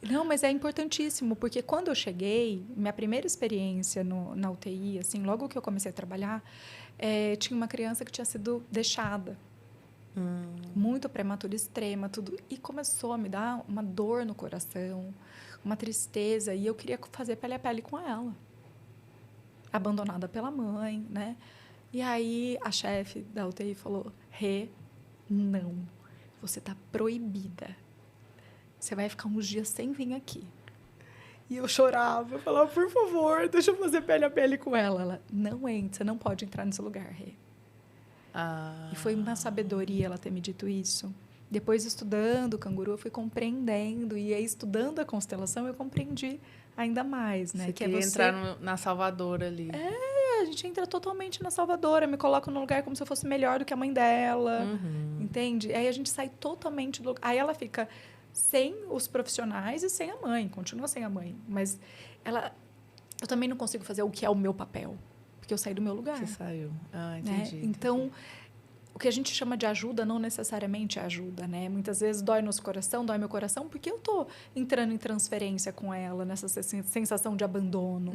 Não, mas é importantíssimo, porque quando eu cheguei, minha primeira experiência na UTI, assim, logo que eu comecei a trabalhar, tinha uma criança que tinha sido deixada. Muito prematura, extrema, tudo. E começou a me dar uma dor no coração, uma tristeza, e eu queria fazer pele a pele com ela. Abandonada pela mãe, né? E aí a chefe da UTI falou: não, você está proibida. Você vai ficar uns dias sem vir aqui. E eu chorava, eu falava: por favor, deixa eu fazer pele a pele com ela. Ela: não entra, você não pode entrar nesse lugar, Rê. E foi uma sabedoria ela ter me dito isso. Depois, estudando o canguru, eu fui compreendendo. E aí, estudando a constelação, eu compreendi ainda mais, né? Você queria entrar na salvadora ali. A gente entra totalmente na salvadora. Me coloca no lugar como se eu fosse melhor do que a mãe dela. Entende? Aí a gente sai totalmente do lugar. Aí ela fica sem os profissionais e sem a mãe. Continua sem a mãe. Mas eu também não consigo fazer o que é o meu papel. Porque eu saí do meu lugar. Você saiu. Entendi. Né? Então, o que a gente chama de ajuda não necessariamente é ajuda, né? Muitas vezes dói nosso coração, dói meu coração, porque eu tô entrando em transferência com ela, nessa sensação de abandono,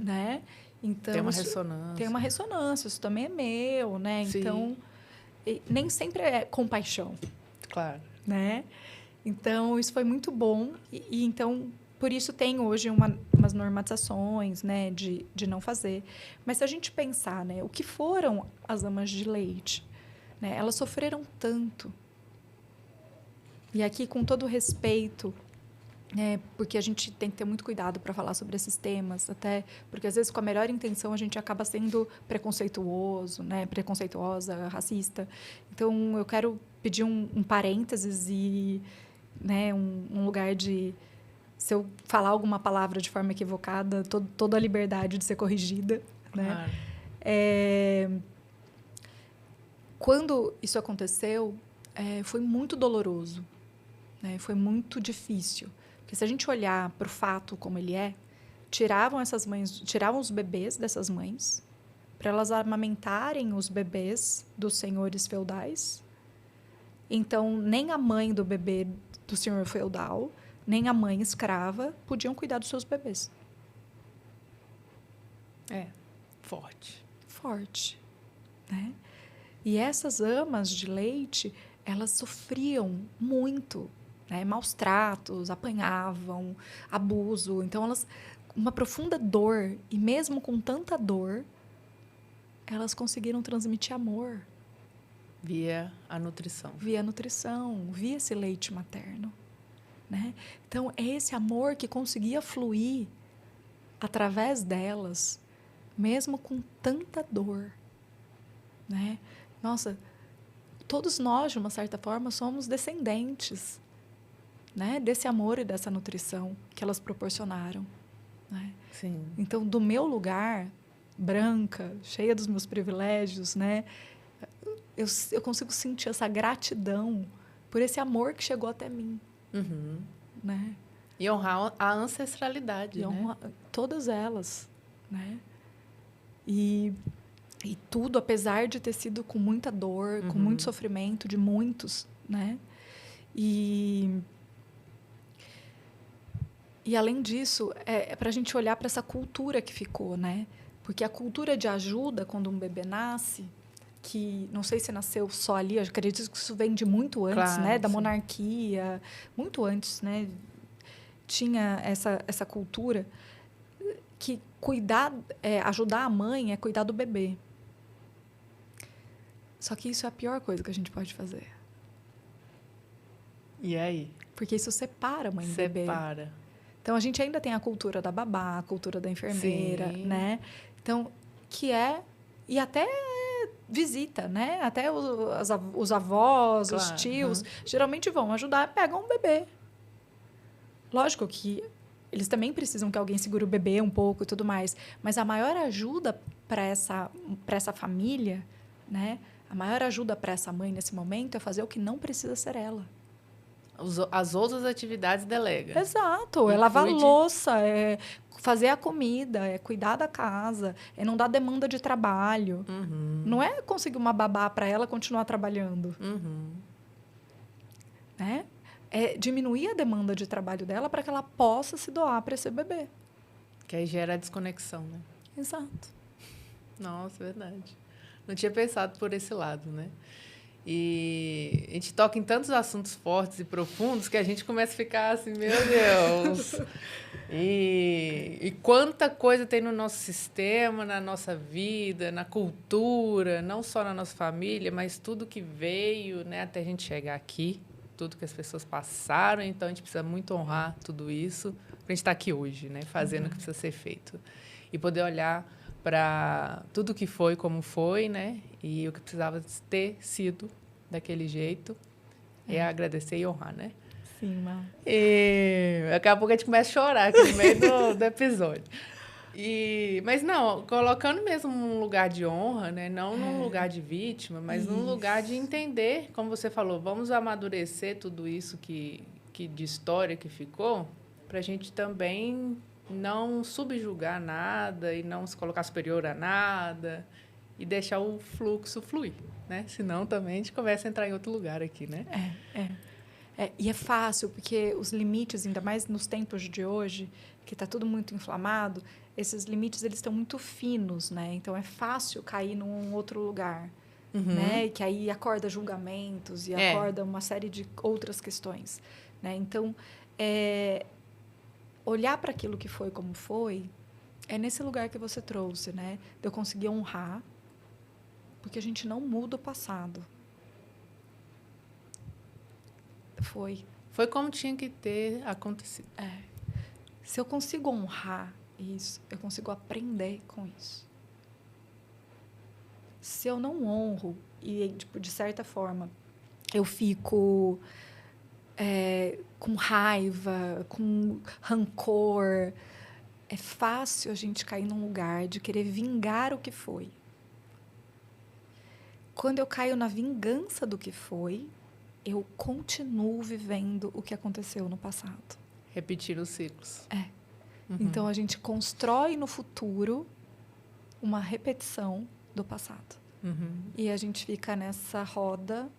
né? Então, tem uma ressonância. Tem uma ressonância, isso também é meu, né? Sim. Então, nem sempre é compaixão. Claro. Né? Então, isso foi muito bom. E então, por isso tem hoje umas normatizações, né? De não fazer. Mas se a gente pensar, né? O que foram as amas de leite? Né? Elas sofreram tanto. E aqui, com todo respeito, né? Porque a gente tem que ter muito cuidado para falar sobre esses temas, até porque, às vezes, com a melhor intenção, a gente acaba sendo preconceituoso, né? Preconceituosa, racista. Então, eu quero pedir um parênteses e, né? um lugar de... Se eu falar alguma palavra de forma equivocada, toda a liberdade de ser corrigida. Né? Quando isso aconteceu, foi muito doloroso, né? Foi muito difícil. Porque se a gente olhar para o fato como ele tiravam os bebês dessas mães para elas amamentarem os bebês dos senhores feudais. Então, nem a mãe do bebê do senhor feudal, nem a mãe escrava podiam cuidar dos seus bebês. Forte. Forte, né? E essas amas de leite, elas sofriam muito, né? Maus tratos, apanhavam, abuso. Então, uma profunda dor, e mesmo com tanta dor, elas conseguiram transmitir amor. Via a nutrição. Via a nutrição, via esse leite materno. Né? Então, é esse amor que conseguia fluir através delas, mesmo com tanta dor. né? Nossa, todos nós, de uma certa forma, somos descendentes, né, desse amor e dessa nutrição que elas proporcionaram, né? Sim. Então, do meu lugar, branca, cheia dos meus privilégios, né, eu consigo sentir essa gratidão por esse amor que chegou até mim, Uhum. né? E honrar a ancestralidade, E né? honrar todas elas, né? E tudo, apesar de ter sido com muita dor, com muito sofrimento de muitos, né? E além disso, é para a gente olhar para essa cultura que ficou, né? Porque a cultura de ajuda, quando um bebê nasce, que não sei se nasceu só ali, eu acredito que isso vem de muito antes, Claro, né? Da sim. monarquia, muito antes, né? Tinha essa cultura que ajudar a mãe é cuidar do bebê. Só que isso é a pior coisa que a gente pode fazer. E aí? Porque isso separa a mãe e o bebê. Separa. Então, a gente ainda tem a cultura da babá, a cultura da enfermeira, Sim. né? Então, que é... E até visita, né? Até os avós, Claro, os tios, geralmente vão ajudar, pegam um bebê. Lógico que eles também precisam que alguém segure o bebê um pouco e tudo mais. Mas a maior ajuda para essa família, né? A maior ajuda para essa mãe nesse momento é fazer o que não precisa ser ela. As outras atividades delega. Exato. E É lavar cuide. louça, é fazer a comida, é cuidar da casa, é não dar demanda de trabalho. Não é conseguir uma babá para ela continuar trabalhando. Né? É diminuir a demanda de trabalho dela para que ela possa se doar para esse bebê. Que aí gera a desconexão, né? Exato. Nossa, verdade. Não tinha pensado por esse lado, né? E a gente toca em tantos assuntos fortes e profundos que a gente começa a ficar assim, meu Deus. E quanta coisa tem no nosso sistema, na nossa vida, na cultura, não só na nossa família, mas tudo que veio, né, até a gente chegar aqui, tudo que as pessoas passaram. Então, a gente precisa muito honrar tudo isso para a gente estar aqui hoje, né, fazendo o que precisa ser feito. E poder olhar para tudo que foi, como foi, né? E o que precisava ter sido daquele jeito. É agradecer e honrar, né? Sim, Má. E daqui a pouco a gente começa a chorar aqui no meio do episódio. Mas não, colocando mesmo num lugar de honra, né? Não num lugar de vítima, mas num lugar de entender, como você falou, vamos amadurecer tudo isso que de história que ficou, para a gente também não subjugar nada e não se colocar superior a nada e deixar o fluxo fluir, né? Senão também a gente começa a entrar em outro lugar aqui, né? E é fácil, porque os limites, ainda mais nos tempos de hoje, que está tudo muito inflamado, esses limites eles estão muito finos, né? Então, é fácil cair num outro lugar, né? E que aí acorda julgamentos e acorda uma série de outras questões, né? Então, olhar para aquilo que foi como foi, é nesse lugar que você trouxe, né? De eu conseguir honrar, porque a gente não muda o passado. Foi como tinha que ter acontecido. Se eu consigo honrar isso, eu consigo aprender com isso. Se eu não honro e, tipo, de certa forma, eu fico com raiva, com rancor, é fácil a gente cair num lugar de querer vingar o que foi. Quando eu caio na vingança do que foi, eu continuo vivendo o que aconteceu no passado. Repetir os ciclos. Então, a gente constrói no futuro uma repetição do passado. E a gente fica nessa roda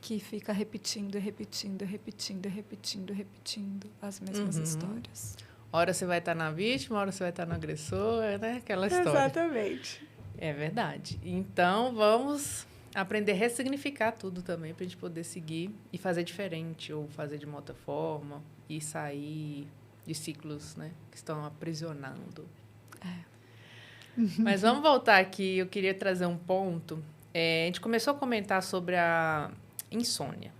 que fica repetindo, repetindo, repetindo, repetindo, repetindo as mesmas histórias. Hora você vai estar na vítima, hora você vai estar no agressor, né? Aquela história. Exatamente. É verdade. Então, vamos aprender a ressignificar tudo também para a gente poder seguir e fazer diferente ou fazer de uma outra forma e sair de ciclos, né, que estão aprisionando. Mas vamos voltar aqui. Eu queria trazer um ponto. A gente começou a comentar sobre a insônia.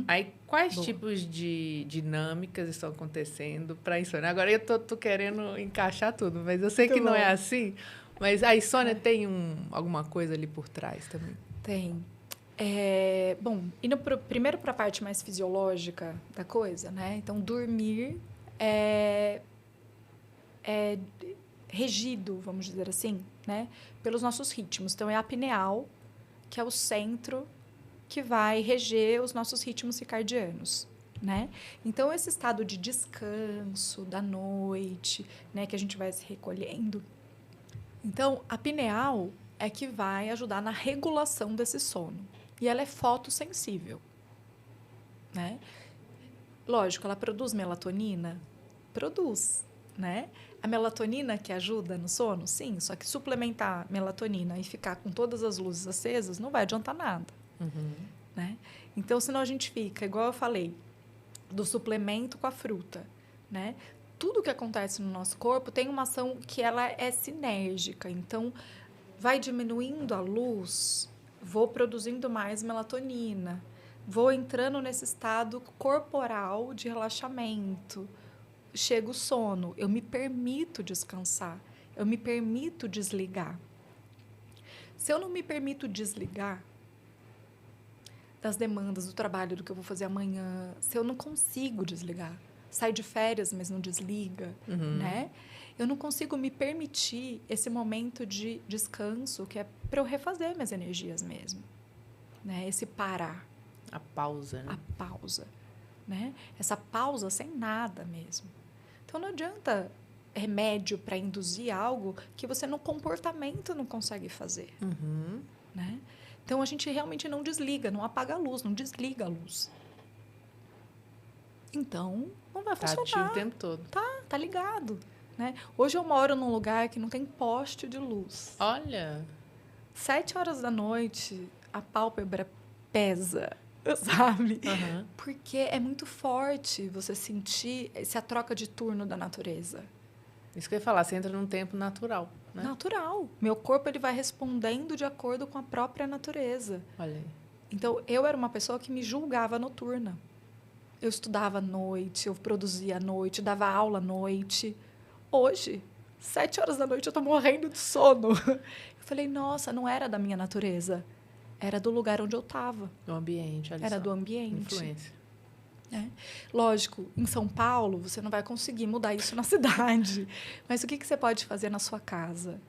Aí, quais tipos de dinâmicas estão acontecendo para a insônia? Agora, eu tô querendo encaixar tudo, mas eu sei que não é assim. Mas a insônia tem alguma coisa ali por trás também? Tem. Bom, indo primeiro para a parte mais fisiológica da coisa, né? Então, dormir é regido, vamos dizer assim, né? Pelos nossos ritmos. Então, é a pineal, que é o centro que vai reger os nossos ritmos circadianos, né? Então, esse estado de descanso da noite, né? Que a gente vai se recolhendo. Então, a pineal é que vai ajudar na regulação desse sono. E ela é fotossensível, né? Lógico, ela produz melatonina? Produz, né? A melatonina que ajuda no sono? Sim, só que suplementar melatonina e ficar com todas as luzes acesas não vai adiantar nada, né? Então, senão a gente fica, igual eu falei, do suplemento com a fruta, né? Tudo que acontece no nosso corpo tem uma ação que ela é sinérgica. Então, vai diminuindo a luz, vou produzindo mais melatonina, vou entrando nesse estado corporal de relaxamento. Chega o sono, eu me permito descansar, eu me permito desligar. Se eu não me permito desligar das demandas, do trabalho, do que eu vou fazer amanhã, se eu não consigo desligar, sai de férias, mas não desliga, né? Eu não consigo me permitir esse momento de descanso, que é para eu refazer minhas energias mesmo, né? Esse parar. A pausa, né? A pausa, né? Essa pausa sem nada mesmo. Então, não adianta remédio para induzir algo que você no comportamento não consegue fazer, né? Então, a gente realmente não desliga, não apaga a luz, não desliga a luz. Então, não vai funcionar. Tá ativo o tempo todo. Tá ligado, né? Hoje eu moro num lugar que não tem poste de luz. Olha! 7 horas da noite, a pálpebra pesa, sabe? Porque é muito forte você sentir essa troca de turno da natureza. Isso que eu ia falar, você entra num tempo natural, né? Natural. Meu corpo ele vai respondendo de acordo com a própria natureza. Olha aí. Então, eu era uma pessoa que me julgava noturna. Eu estudava à noite, eu produzia à noite, dava aula à noite. Hoje, 7 horas da noite, eu estou morrendo de sono. Eu falei, nossa, não era da minha natureza. Era do lugar onde eu estava. Do ambiente, olha Era só. do ambiente. Influência. Lógico, em São Paulo, você não vai conseguir mudar isso na cidade. Mas o que você pode fazer na sua casa?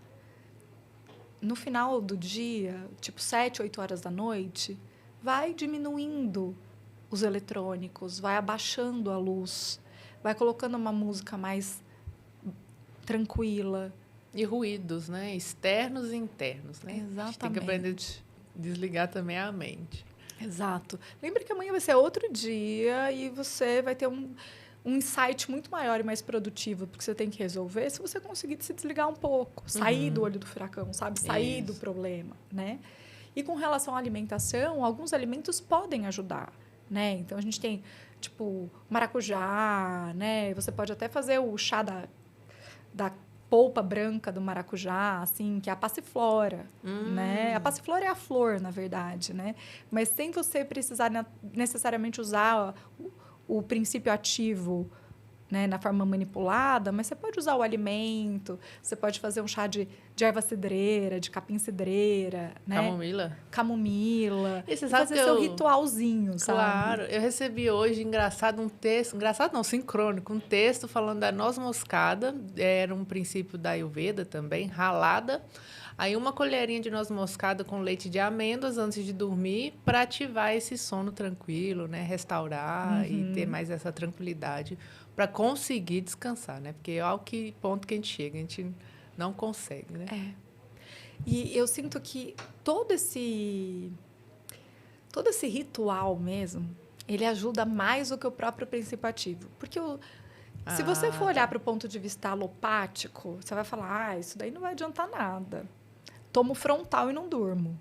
No final do dia, tipo 7, 8 horas da noite, vai diminuindo os eletrônicos, vai abaixando a luz, vai colocando uma música mais tranquila. E ruídos, né? Externos e internos, né? Exatamente. A gente tem que aprender a desligar também a mente. Exato. Lembre que amanhã vai ser outro dia e você vai ter um insight muito maior e mais produtivo, porque você tem que resolver se você conseguir se desligar um pouco, sair do olho do furacão, sabe? Sair do problema, né? E com relação à alimentação, alguns alimentos podem ajudar, né? Então, a gente tem, tipo, maracujá, né? Você pode até fazer o chá da polpa branca do maracujá, assim, que é a passiflora, né? A passiflora é a flor, na verdade, né? Mas sem você precisar necessariamente usar o princípio ativo, né, na forma manipulada, mas você pode usar o alimento, você pode fazer um chá de erva cidreira, de capim-cidreira, né? Camomila. E você sabe fazer seu ritualzinho, sabe? Claro. Eu recebi hoje, engraçado, um texto... Engraçado não, sincrônico. Um texto falando da noz moscada. Era um princípio da Ayurveda também, ralada. Aí, uma colherinha de noz moscada com leite de amêndoas antes de dormir para ativar esse sono tranquilo, né? Restaurar e ter mais essa tranquilidade para conseguir descansar, né? Porque é ao ponto que a gente chega, a gente não consegue, né? E eu sinto que todo esse ritual mesmo, ele ajuda mais do que o próprio princípio ativo. Porque se você for olhar para o ponto de vista alopático, você vai falar, isso daí não vai adiantar nada. Tomo frontal e não durmo,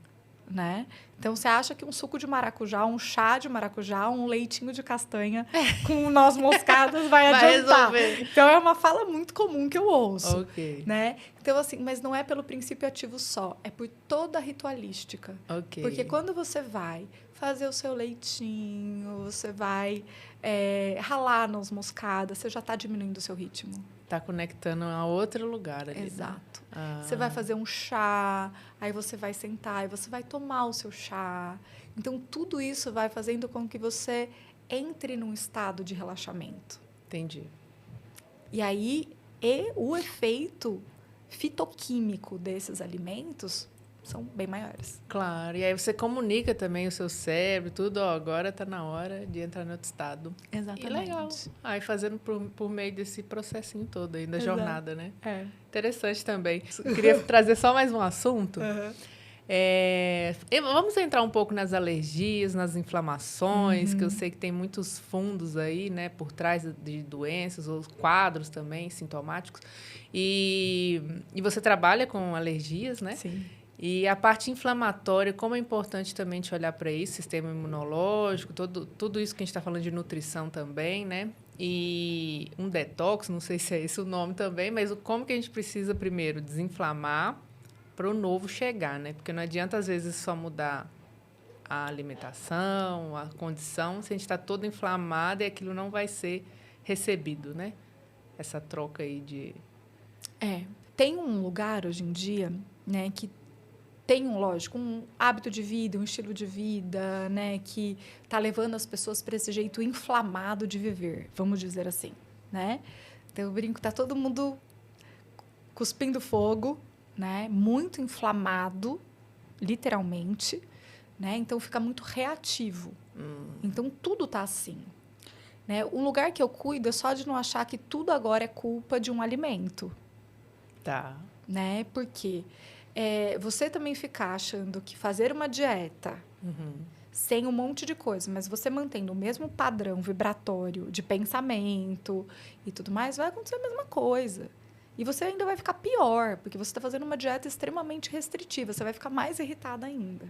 né? Então, você acha que um suco de maracujá, um chá de maracujá, um leitinho de castanha com noz moscadas vai adiantar. Resolver. Então, é uma fala muito comum que eu ouço. Ok. Né? Então, assim, mas não é pelo princípio ativo só, é por toda a ritualística. Ok. Porque quando você vai fazer o seu leitinho, você vai ralar noz moscadas, você já está diminuindo o seu ritmo. Tá conectando a outro lugar ali. Exato. Né? Você vai fazer um chá, aí você vai sentar e você vai tomar o seu chá. Então, tudo isso vai fazendo com que você entre num estado de relaxamento. Entendi. E aí, o efeito fitoquímico desses alimentos são bem maiores. Claro. E aí você comunica também o seu cérebro, tudo, ó, agora está na hora de entrar no outro estado. Exatamente. E legal. Aí fazendo por meio desse processinho todo aí, da jornada, né? É. Interessante também. Queria trazer só mais um assunto. Vamos entrar um pouco nas alergias, nas inflamações, que eu sei que tem muitos fundos aí, né, por trás de doenças, ou quadros também sintomáticos. E você trabalha com alergias, né? Sim. E a parte inflamatória, como é importante também te olhar para isso, sistema imunológico, tudo isso que a gente está falando de nutrição também, né? E um detox, não sei se é esse o nome também, mas como que a gente precisa primeiro desinflamar para o novo chegar, né? Porque não adianta, às vezes, só mudar a alimentação, a condição, se a gente está todo inflamado e aquilo não vai ser recebido, né? Essa troca aí de... Tem um lugar hoje em dia, né, que tem, lógico, um hábito de vida, um estilo de vida, né, que está levando as pessoas para esse jeito inflamado de viver, vamos dizer assim, né? Então, eu brinco, tá todo mundo cuspindo fogo, né, muito inflamado, literalmente, né? Então, fica muito reativo. Então, tudo tá assim. Né? Um lugar que eu cuido é só de não achar que tudo agora é culpa de um alimento. Tá. Né? Porque você também ficar achando que fazer uma dieta sem um monte de coisa, mas você mantendo o mesmo padrão vibratório de pensamento e tudo mais, vai acontecer a mesma coisa. E você ainda vai ficar pior, porque você está fazendo uma dieta extremamente restritiva. Você vai ficar mais irritada ainda.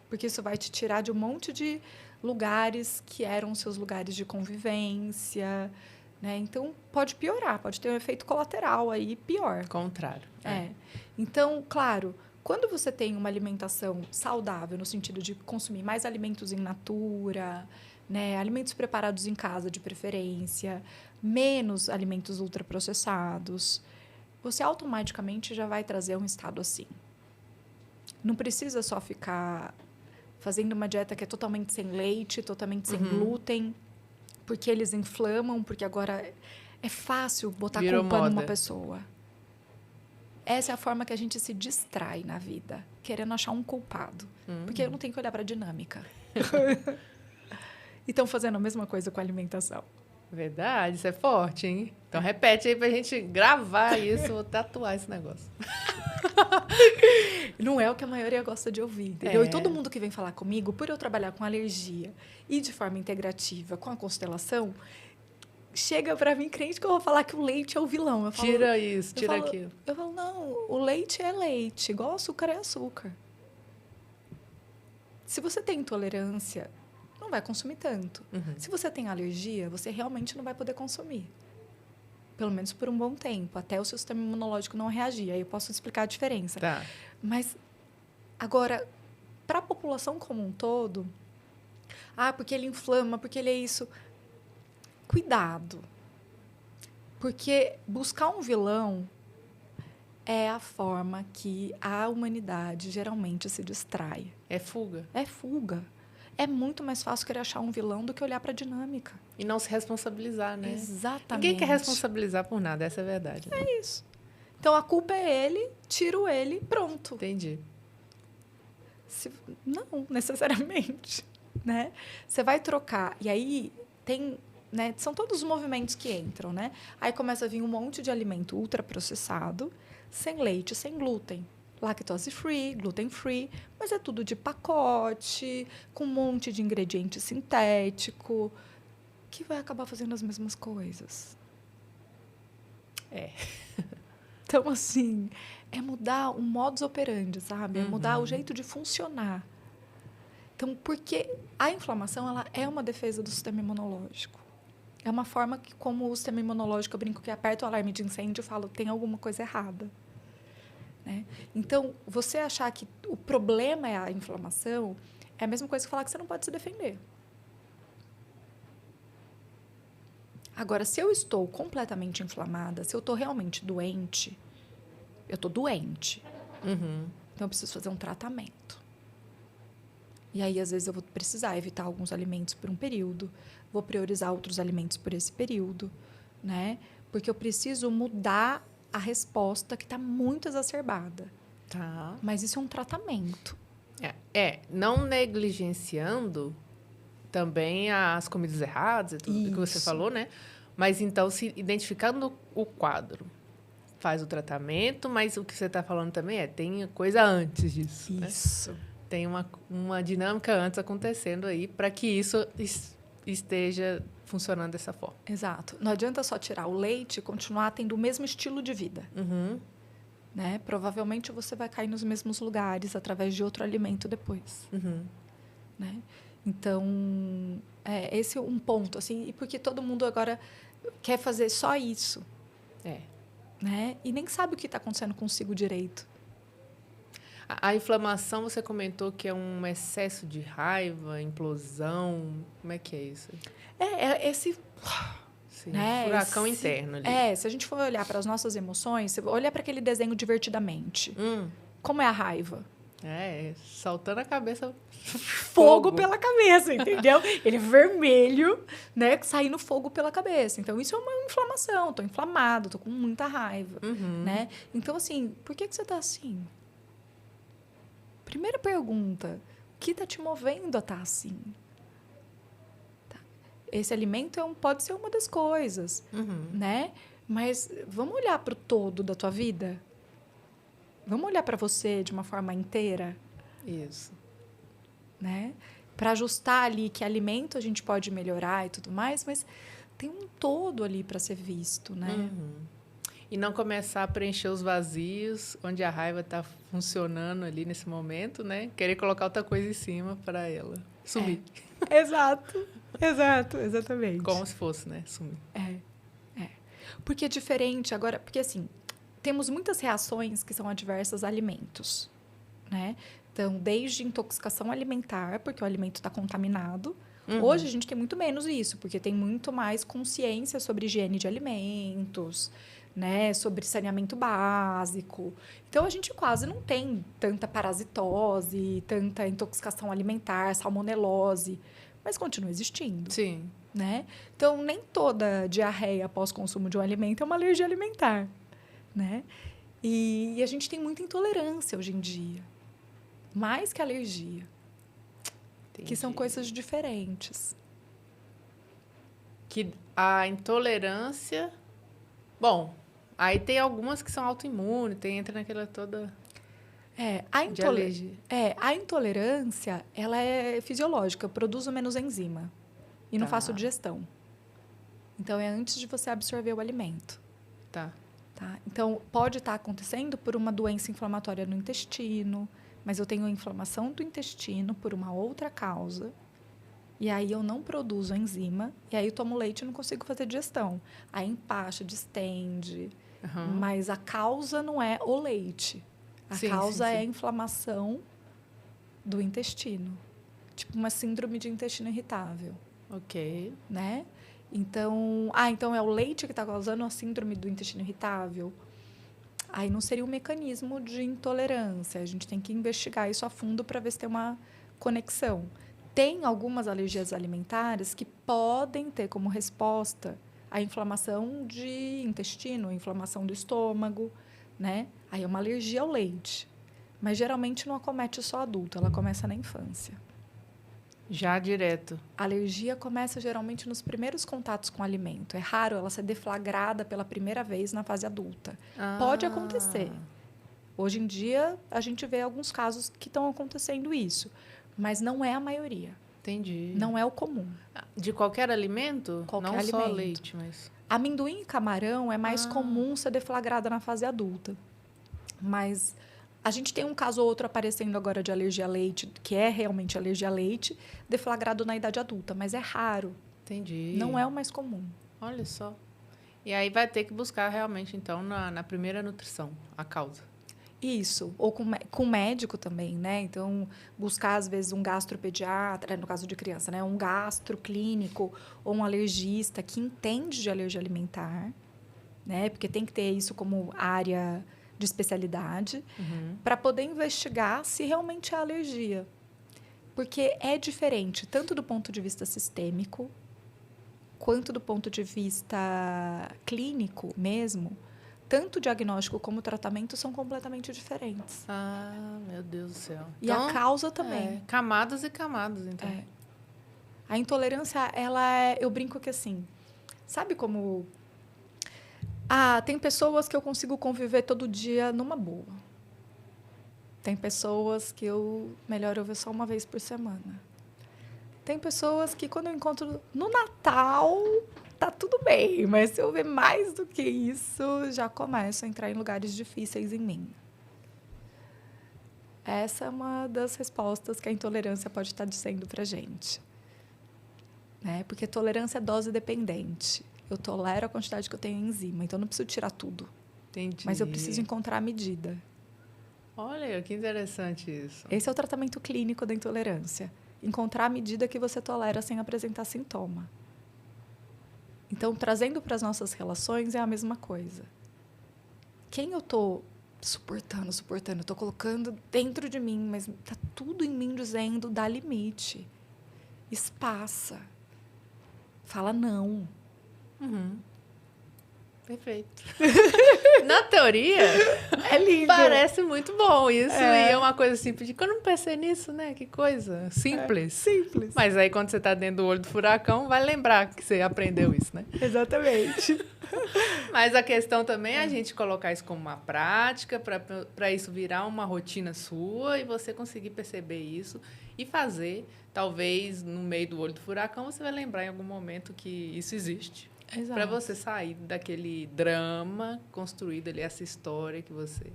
Porque isso vai te tirar de um monte de lugares que eram seus lugares de convivência, né? Então, pode piorar, pode ter um efeito colateral aí pior. Contrário. Então, claro, quando você tem uma alimentação saudável, no sentido de consumir mais alimentos in natura, né? Alimentos preparados em casa, de preferência, menos alimentos ultraprocessados, você automaticamente já vai trazer um estado assim. Não precisa só ficar fazendo uma dieta que é totalmente sem leite, totalmente sem glúten, porque eles inflamam, porque agora é fácil botar culpa numa pessoa. Essa é a forma que a gente se distrai na vida, querendo achar um culpado. Porque eu não tenho que olhar para a dinâmica. E estão fazendo a mesma coisa com a alimentação. Verdade, isso é forte, hein? Então, repete aí pra gente gravar isso, vou tatuar esse negócio. Não é o que a maioria gosta de ouvir, entendeu? E todo mundo que vem falar comigo, por eu trabalhar com alergia e de forma integrativa com a constelação, chega para mim crente que eu vou falar que o leite é o vilão. Eu falo, tira isso, tira aquilo. Eu falo, não, o leite é leite, igual açúcar é açúcar. Se você tem intolerância, não vai consumir tanto. Se você tem alergia, você realmente não vai poder consumir. Pelo menos por um bom tempo, até o seu sistema imunológico não reagir. Aí eu posso explicar a diferença. Tá. Mas, agora, para a população como um todo, porque ele inflama, porque ele é isso. Cuidado. Porque buscar um vilão é a forma que a humanidade geralmente se distrai. É fuga. É fuga. É muito mais fácil querer achar um vilão do que olhar para a dinâmica. E não se responsabilizar, né? Exatamente. Ninguém quer responsabilizar por nada, essa é a verdade. Né? É isso. Então, a culpa é ele, tiro ele, pronto. Entendi. Não, necessariamente. Né? Você vai trocar. E aí, tem... Né? São todos os movimentos que entram. Né? Aí começa a vir um monte de alimento ultraprocessado, sem leite, sem glúten. Lactose free, gluten free, mas é tudo de pacote, com um monte de ingrediente sintético, que vai acabar fazendo as mesmas coisas. Então, assim, é mudar o modus operandi, sabe? É mudar o jeito de funcionar. Então, porque a inflamação, ela é uma defesa do sistema imunológico. É uma forma que, como o sistema imunológico, eu brinco que aperta o alarme de incêndio e falo, tem alguma coisa errada. Né? Então, você achar que o problema é a inflamação é a mesma coisa que falar que você não pode se defender. Agora, se eu estou completamente inflamada, se eu estou realmente doente, eu estou doente. Então, eu preciso fazer um tratamento. E aí, às vezes, eu vou precisar evitar alguns alimentos por um período, vou priorizar outros alimentos por esse período, né? Porque eu preciso mudar a resposta que está muito exacerbada. Tá. Mas isso é um tratamento. Não negligenciando também as comidas erradas e tudo que você Isso. falou, né? Mas então, se identificando o quadro, faz o tratamento, mas o que você está falando também tem coisa antes disso. Isso. Né? Tem uma dinâmica antes acontecendo aí para que isso esteja funcionando dessa forma. Exato. Não adianta só tirar o leite e continuar tendo o mesmo estilo de vida. Né? Provavelmente você vai cair nos mesmos lugares através de outro alimento depois. Né? Então, esse é um ponto. Assim, e porque todo mundo agora quer fazer só isso. Né? E nem sabe o que está acontecendo consigo direito. A inflamação, você comentou que é um excesso de raiva, implosão. Como é que é isso? Esse... Sim, né? Furacão interno ali. Se a gente for olhar para as nossas emoções, olha para aquele desenho Divertidamente. Como é a raiva? Saltando a cabeça. Fogo pela cabeça, entendeu? Ele é vermelho, né? Saindo fogo pela cabeça. Então, isso é uma inflamação. Estou inflamado, estou com muita raiva, né? Então, assim, por que você está assim? Primeira pergunta, o que está te movendo a estar assim? Tá. Esse alimento pode ser uma das coisas, né? Mas vamos olhar para o todo da tua vida? Vamos olhar para você de uma forma inteira? Isso. Né? Para ajustar ali que alimento a gente pode melhorar e tudo mais, mas tem um todo ali para ser visto, né? E não começar a preencher os vazios onde a raiva está funcionando ali nesse momento, né? Querer colocar outra coisa em cima para ela sumir. Exato, exatamente. Como se fosse, né? Sumir. Porque é diferente agora, porque assim, temos muitas reações que são adversas a alimentos, né? Então, desde intoxicação alimentar, porque o alimento está contaminado. Hoje, a gente tem muito menos isso, porque tem muito mais consciência sobre higiene de alimentos, né? Sobre saneamento básico. Então, a gente quase não tem tanta parasitose, tanta intoxicação alimentar, salmonelose, mas continua existindo. Sim. Né? Então, nem toda diarreia após consumo de um alimento é uma alergia alimentar, né? E a gente tem muita intolerância hoje em dia. Mais que alergia. Entendi. Que são coisas diferentes. Que a intolerância... Bom, aí tem algumas que são autoimunes, entra naquela toda... A intolerância, ela é fisiológica. Eu produzo menos enzima. E não faço digestão. Então, é antes de você absorver o alimento. Tá. Então, pode estar acontecendo por uma doença inflamatória no intestino... Mas eu tenho inflamação do intestino por uma outra causa. E aí eu não produzo enzima. E aí eu tomo leite e não consigo fazer digestão. Aí empacha, distende. Mas a causa não é o leite. A causa é a inflamação do intestino. Tipo uma síndrome de intestino irritável. Ok. Né? Então, então é o leite que está causando a síndrome do intestino irritável? Aí não seria um mecanismo de intolerância. A gente tem que investigar isso a fundo para ver se tem uma conexão. Tem algumas alergias alimentares que podem ter como resposta a inflamação de intestino, a inflamação do estômago, né? Aí é uma alergia ao leite. Mas geralmente não acomete só adulto, ela começa na infância. Já direto. A alergia começa geralmente nos primeiros contatos com o alimento. É raro ela ser deflagrada pela primeira vez na fase adulta. Pode acontecer. Hoje em dia, a gente vê alguns casos que estão acontecendo isso. Mas não é a maioria. Entendi. Não é o comum. De qualquer alimento? Qualquer não alimento. Só leite, mas... Amendoim e camarão é mais comum ser deflagrada na fase adulta. Mas... A gente tem um caso ou outro aparecendo agora de alergia a leite, que é realmente alergia a leite, deflagrado na idade adulta, mas é raro. Entendi. Não é o mais comum. Olha só. E aí vai ter que buscar realmente, então, na primeira nutrição, a causa. Isso, ou com médico também, né? Então, buscar, às vezes, um gastropediatra, no caso de criança, né? Um gastro clínico ou um alergista que entende de alergia alimentar, né? Porque tem que ter isso como área de especialidade, para poder investigar se realmente é alergia. Porque é diferente, tanto do ponto de vista sistêmico, quanto do ponto de vista clínico mesmo. Tanto o diagnóstico como o tratamento são completamente diferentes. Ah, meu Deus do céu. E a causa também. Camadas e camadas, então. A intolerância, eu brinco que assim, sabe como... tem pessoas que eu consigo conviver todo dia numa boa. Tem pessoas que melhor eu ver só uma vez por semana. Tem pessoas que, quando eu encontro no Natal, tá tudo bem. Mas se eu ver mais do que isso, já começo a entrar em lugares difíceis em mim. Essa é uma das respostas que a intolerância pode estar dizendo pra gente. Né? Porque tolerância é dose dependente. Eu tolero a quantidade que eu tenho em enzima, então eu não preciso tirar tudo. Entendi. Mas eu preciso encontrar a medida. Olha, que interessante isso. Esse é o tratamento clínico da intolerância. Encontrar a medida que você tolera sem apresentar sintoma. Então, trazendo para as nossas relações, é a mesma coisa. Quem eu estou suportando, eu estou colocando dentro de mim, mas está tudo em mim dizendo, dá limite. Espaça. Fala não. Perfeito. Na teoria, é lindo. Parece muito bom isso. E é uma coisa simples. De quando eu não pensei nisso, né? Que coisa simples. Simples. Mas aí, quando você está dentro do olho do furacão, vai lembrar que você aprendeu isso, né? Exatamente. Mas a questão também é a gente colocar isso como uma prática, para isso virar uma rotina sua e você conseguir perceber isso e fazer. Talvez, no meio do olho do furacão, você vai lembrar em algum momento que isso existe. Para você sair daquele drama construído ali, essa história que você...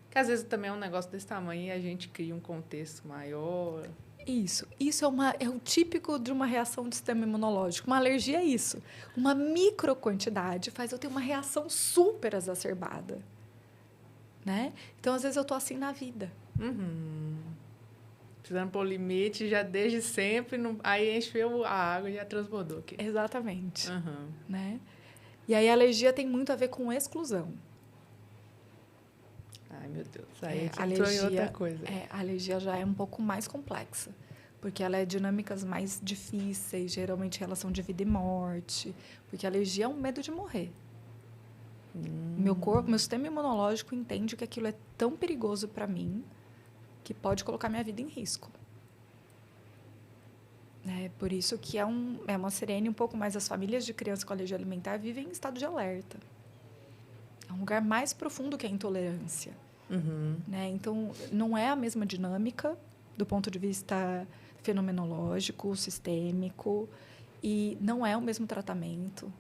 Que às vezes também é um negócio desse tamanho e a gente cria um contexto maior. Isso é o típico de uma reação do sistema imunológico. Uma alergia é isso. Uma micro quantidade faz eu ter uma reação super exacerbada. Né? Então, às vezes, eu tô assim na vida. Precisando pôr limite, já desde sempre, aí encheu a água e já transbordou aqui. Exatamente. Né? E aí a alergia tem muito a ver com exclusão. Ai, meu Deus. Aí a gente entrou em outra coisa. A alergia já é um pouco mais complexa. Porque ela é dinâmicas mais difíceis, geralmente relação de vida e morte. Porque a alergia é um medo de morrer. Meu corpo, meu sistema imunológico entende que aquilo é tão perigoso para mim que pode colocar minha vida em risco. Por isso que é uma sirene um pouco mais... As famílias de crianças com alergia alimentar vivem em estado de alerta. É um lugar mais profundo que a intolerância. Né? Então, não é a mesma dinâmica do ponto de vista fenomenológico, sistêmico, e não é o mesmo tratamento.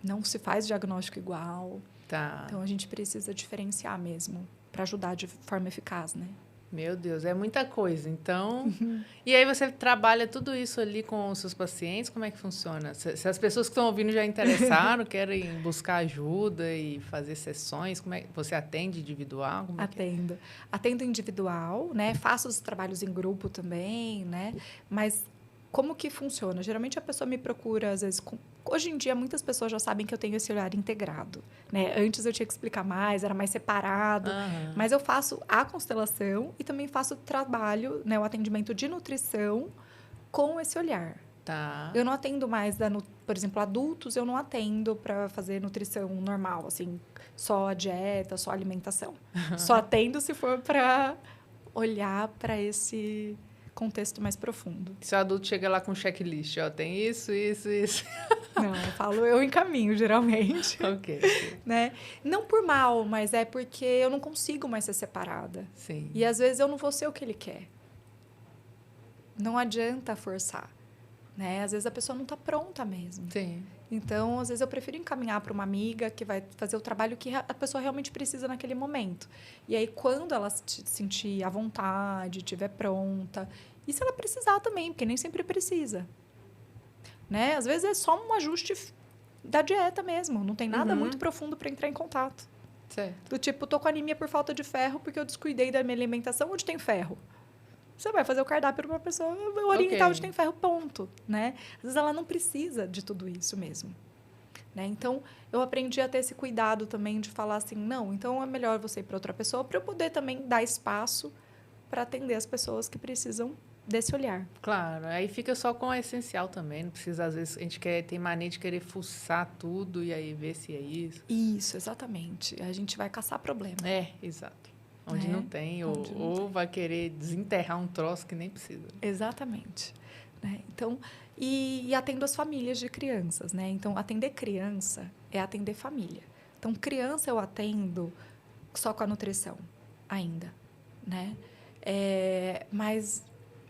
Não se faz diagnóstico igual. Tá. Então, a gente precisa diferenciar mesmo para ajudar de forma eficaz, né? Meu Deus, é muita coisa. Então, e aí você trabalha tudo isso ali com os seus pacientes? Como é que funciona? Se as pessoas que estão ouvindo já interessaram, querem buscar ajuda e fazer sessões, como é? Você atende individual? Atendo. Atendo individual, né? Faço os trabalhos em grupo também, né? Mas como que funciona? Geralmente a pessoa me procura, às vezes... Hoje em dia, muitas pessoas já sabem que eu tenho esse olhar integrado. Né? Antes eu tinha que explicar mais, era mais separado. Mas eu faço a constelação e também faço o trabalho, né, o atendimento de nutrição com esse olhar. Tá. Eu não atendo mais, por exemplo, adultos, eu não atendo para fazer nutrição normal, assim, só a dieta, só a alimentação. Só atendo se for para olhar para esse contexto mais profundo. Se o adulto chega lá com um checklist, ó, tem isso. Não, eu encaminho, geralmente. Ok. Né? Não por mal, mas é porque eu não consigo mais ser separada. Sim. E, às vezes, eu não vou ser o que ele quer. Não adianta forçar. Né? Às vezes, a pessoa não está pronta mesmo. Sim. Então, às vezes, eu prefiro encaminhar para uma amiga que vai fazer o trabalho que a pessoa realmente precisa naquele momento. E aí, quando ela se sentir à vontade, estiver pronta... E se ela precisar também, porque nem sempre precisa. Né? Às vezes, é só um ajuste da dieta mesmo. Não tem nada muito profundo para entrar em contato. Certo. Do tipo, tô com anemia por falta de ferro porque eu descuidei da minha alimentação onde tem ferro. Você vai fazer o cardápio para uma pessoa orientar onde tem ferro, ponto, né? Às vezes ela não precisa de tudo isso mesmo. Né? Então, eu aprendi a ter esse cuidado também de falar assim, não, então é melhor você ir para outra pessoa para eu poder também dar espaço para atender as pessoas que precisam desse olhar. Claro, aí fica só com o essencial também, não precisa, às vezes, a gente tem mania de querer fuçar tudo e aí ver se é isso. Isso, exatamente. A gente vai caçar problema. Exato. Onde não tem, ou vai querer desenterrar um troço que nem precisa. Exatamente. Né? Então, e atendo as famílias de crianças, né? Então, atender criança é atender família. Então, criança eu atendo só com a nutrição ainda, né? Mas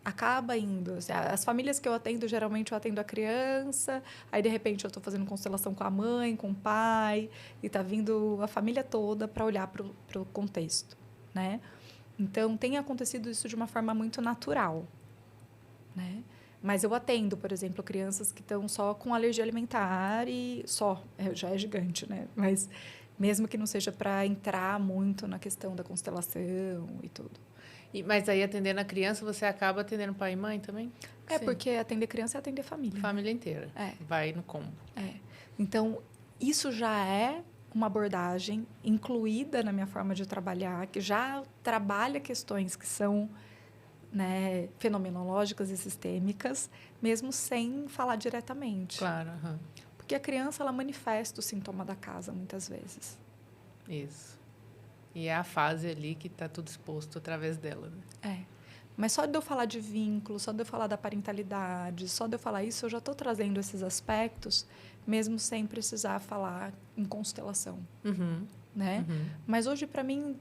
acaba indo. As famílias que eu atendo, geralmente eu atendo a criança, aí, de repente, eu estou fazendo constelação com a mãe, com o pai, e está vindo a família toda para olhar para o contexto, né? Então, tem acontecido isso de uma forma muito natural, né? Mas eu atendo, por exemplo, crianças que estão só com alergia alimentar e só, já é gigante, né? Mas mesmo que não seja para entrar muito na questão da constelação e tudo. Mas aí, atendendo a criança, você acaba atendendo pai e mãe também? Sim. Porque atender criança é atender família. Família inteira. Vai no combo. Então, isso já é uma abordagem incluída na minha forma de trabalhar, que já trabalha questões que são, né, fenomenológicas e sistêmicas, mesmo sem falar diretamente. Claro. Porque a criança, ela manifesta o sintoma da casa, muitas vezes. Isso. E é a fase ali que está tudo exposto através dela. Né? Mas só de eu falar de vínculo, só de eu falar da parentalidade, só de eu falar isso, eu já estou trazendo esses aspectos, mesmo sem precisar falar em constelação. Né? Mas hoje, para mim,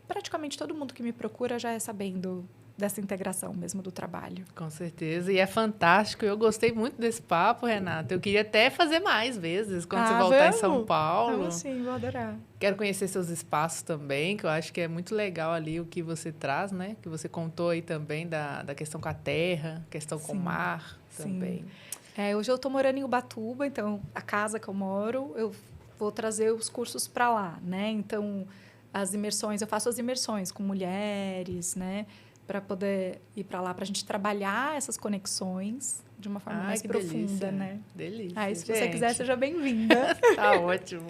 praticamente todo mundo que me procura já é sabendo dessa integração mesmo do trabalho. Com certeza. E é fantástico. Eu gostei muito desse papo, Renata. Eu queria até fazer mais vezes quando você voltar em São Paulo. Vamos sim, vou adorar. Quero conhecer seus espaços também, que eu acho que é muito legal ali o que você traz, né? Que você contou aí também da questão com a terra, questão com o mar também. Hoje eu estou morando em Ubatuba, então a casa que eu moro, eu vou trazer os cursos para lá, né? Então, as imersões, eu faço as imersões com mulheres, né? Para poder ir para lá, para a gente trabalhar essas conexões de uma forma mais profunda, delícia. né? Delícia. Se você quiser, seja bem-vinda. Tá ótimo.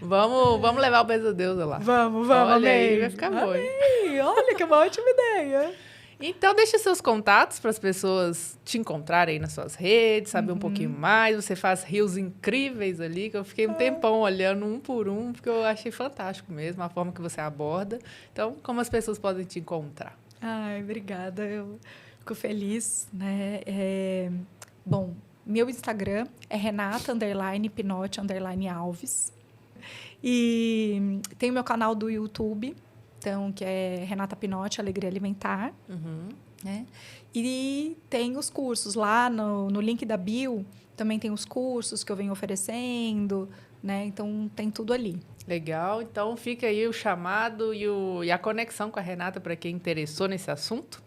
Vamos levar o beijo Deus lá. Vamos, Olha amei. aí, vai ficar bom. Olha que uma ótima ideia. Então, deixa seus contatos para as pessoas te encontrarem aí nas suas redes, saber um pouquinho mais. Você faz reels incríveis ali, que eu fiquei um tempão olhando um por um, porque eu achei fantástico mesmo a forma que você aborda. Então, como as pessoas podem te encontrar? Ai, obrigada. Eu fico feliz, né? Bom, meu Instagram é Renata_Pinotti_Alves. E tem o meu canal do YouTube, então, que é Renata Pinotti, Alegria Alimentar. Né? E tem os cursos lá no link da bio, também tem os cursos que eu venho oferecendo, né? Então, tem tudo ali. Legal. Então, fica aí o chamado e a conexão com a Renata para quem interessou nesse assunto.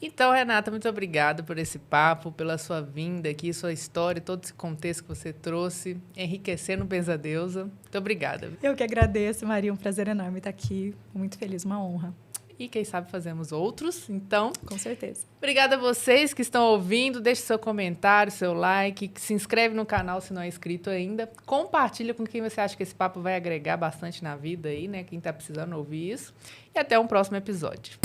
Então, Renata, muito obrigada por esse papo, pela sua vinda aqui, sua história, todo esse contexto que você trouxe, enriquecendo o Pesadeusa. Muito obrigada. Eu que agradeço, Maria. Um prazer enorme estar aqui. Muito feliz, uma honra. E quem sabe fazemos outros, então... Com certeza. Obrigada a vocês que estão ouvindo. Deixe seu comentário, seu like, se inscreve no canal se não é inscrito ainda. Compartilha com quem você acha que esse papo vai agregar bastante na vida aí, né? Quem está precisando ouvir isso. E até um próximo episódio.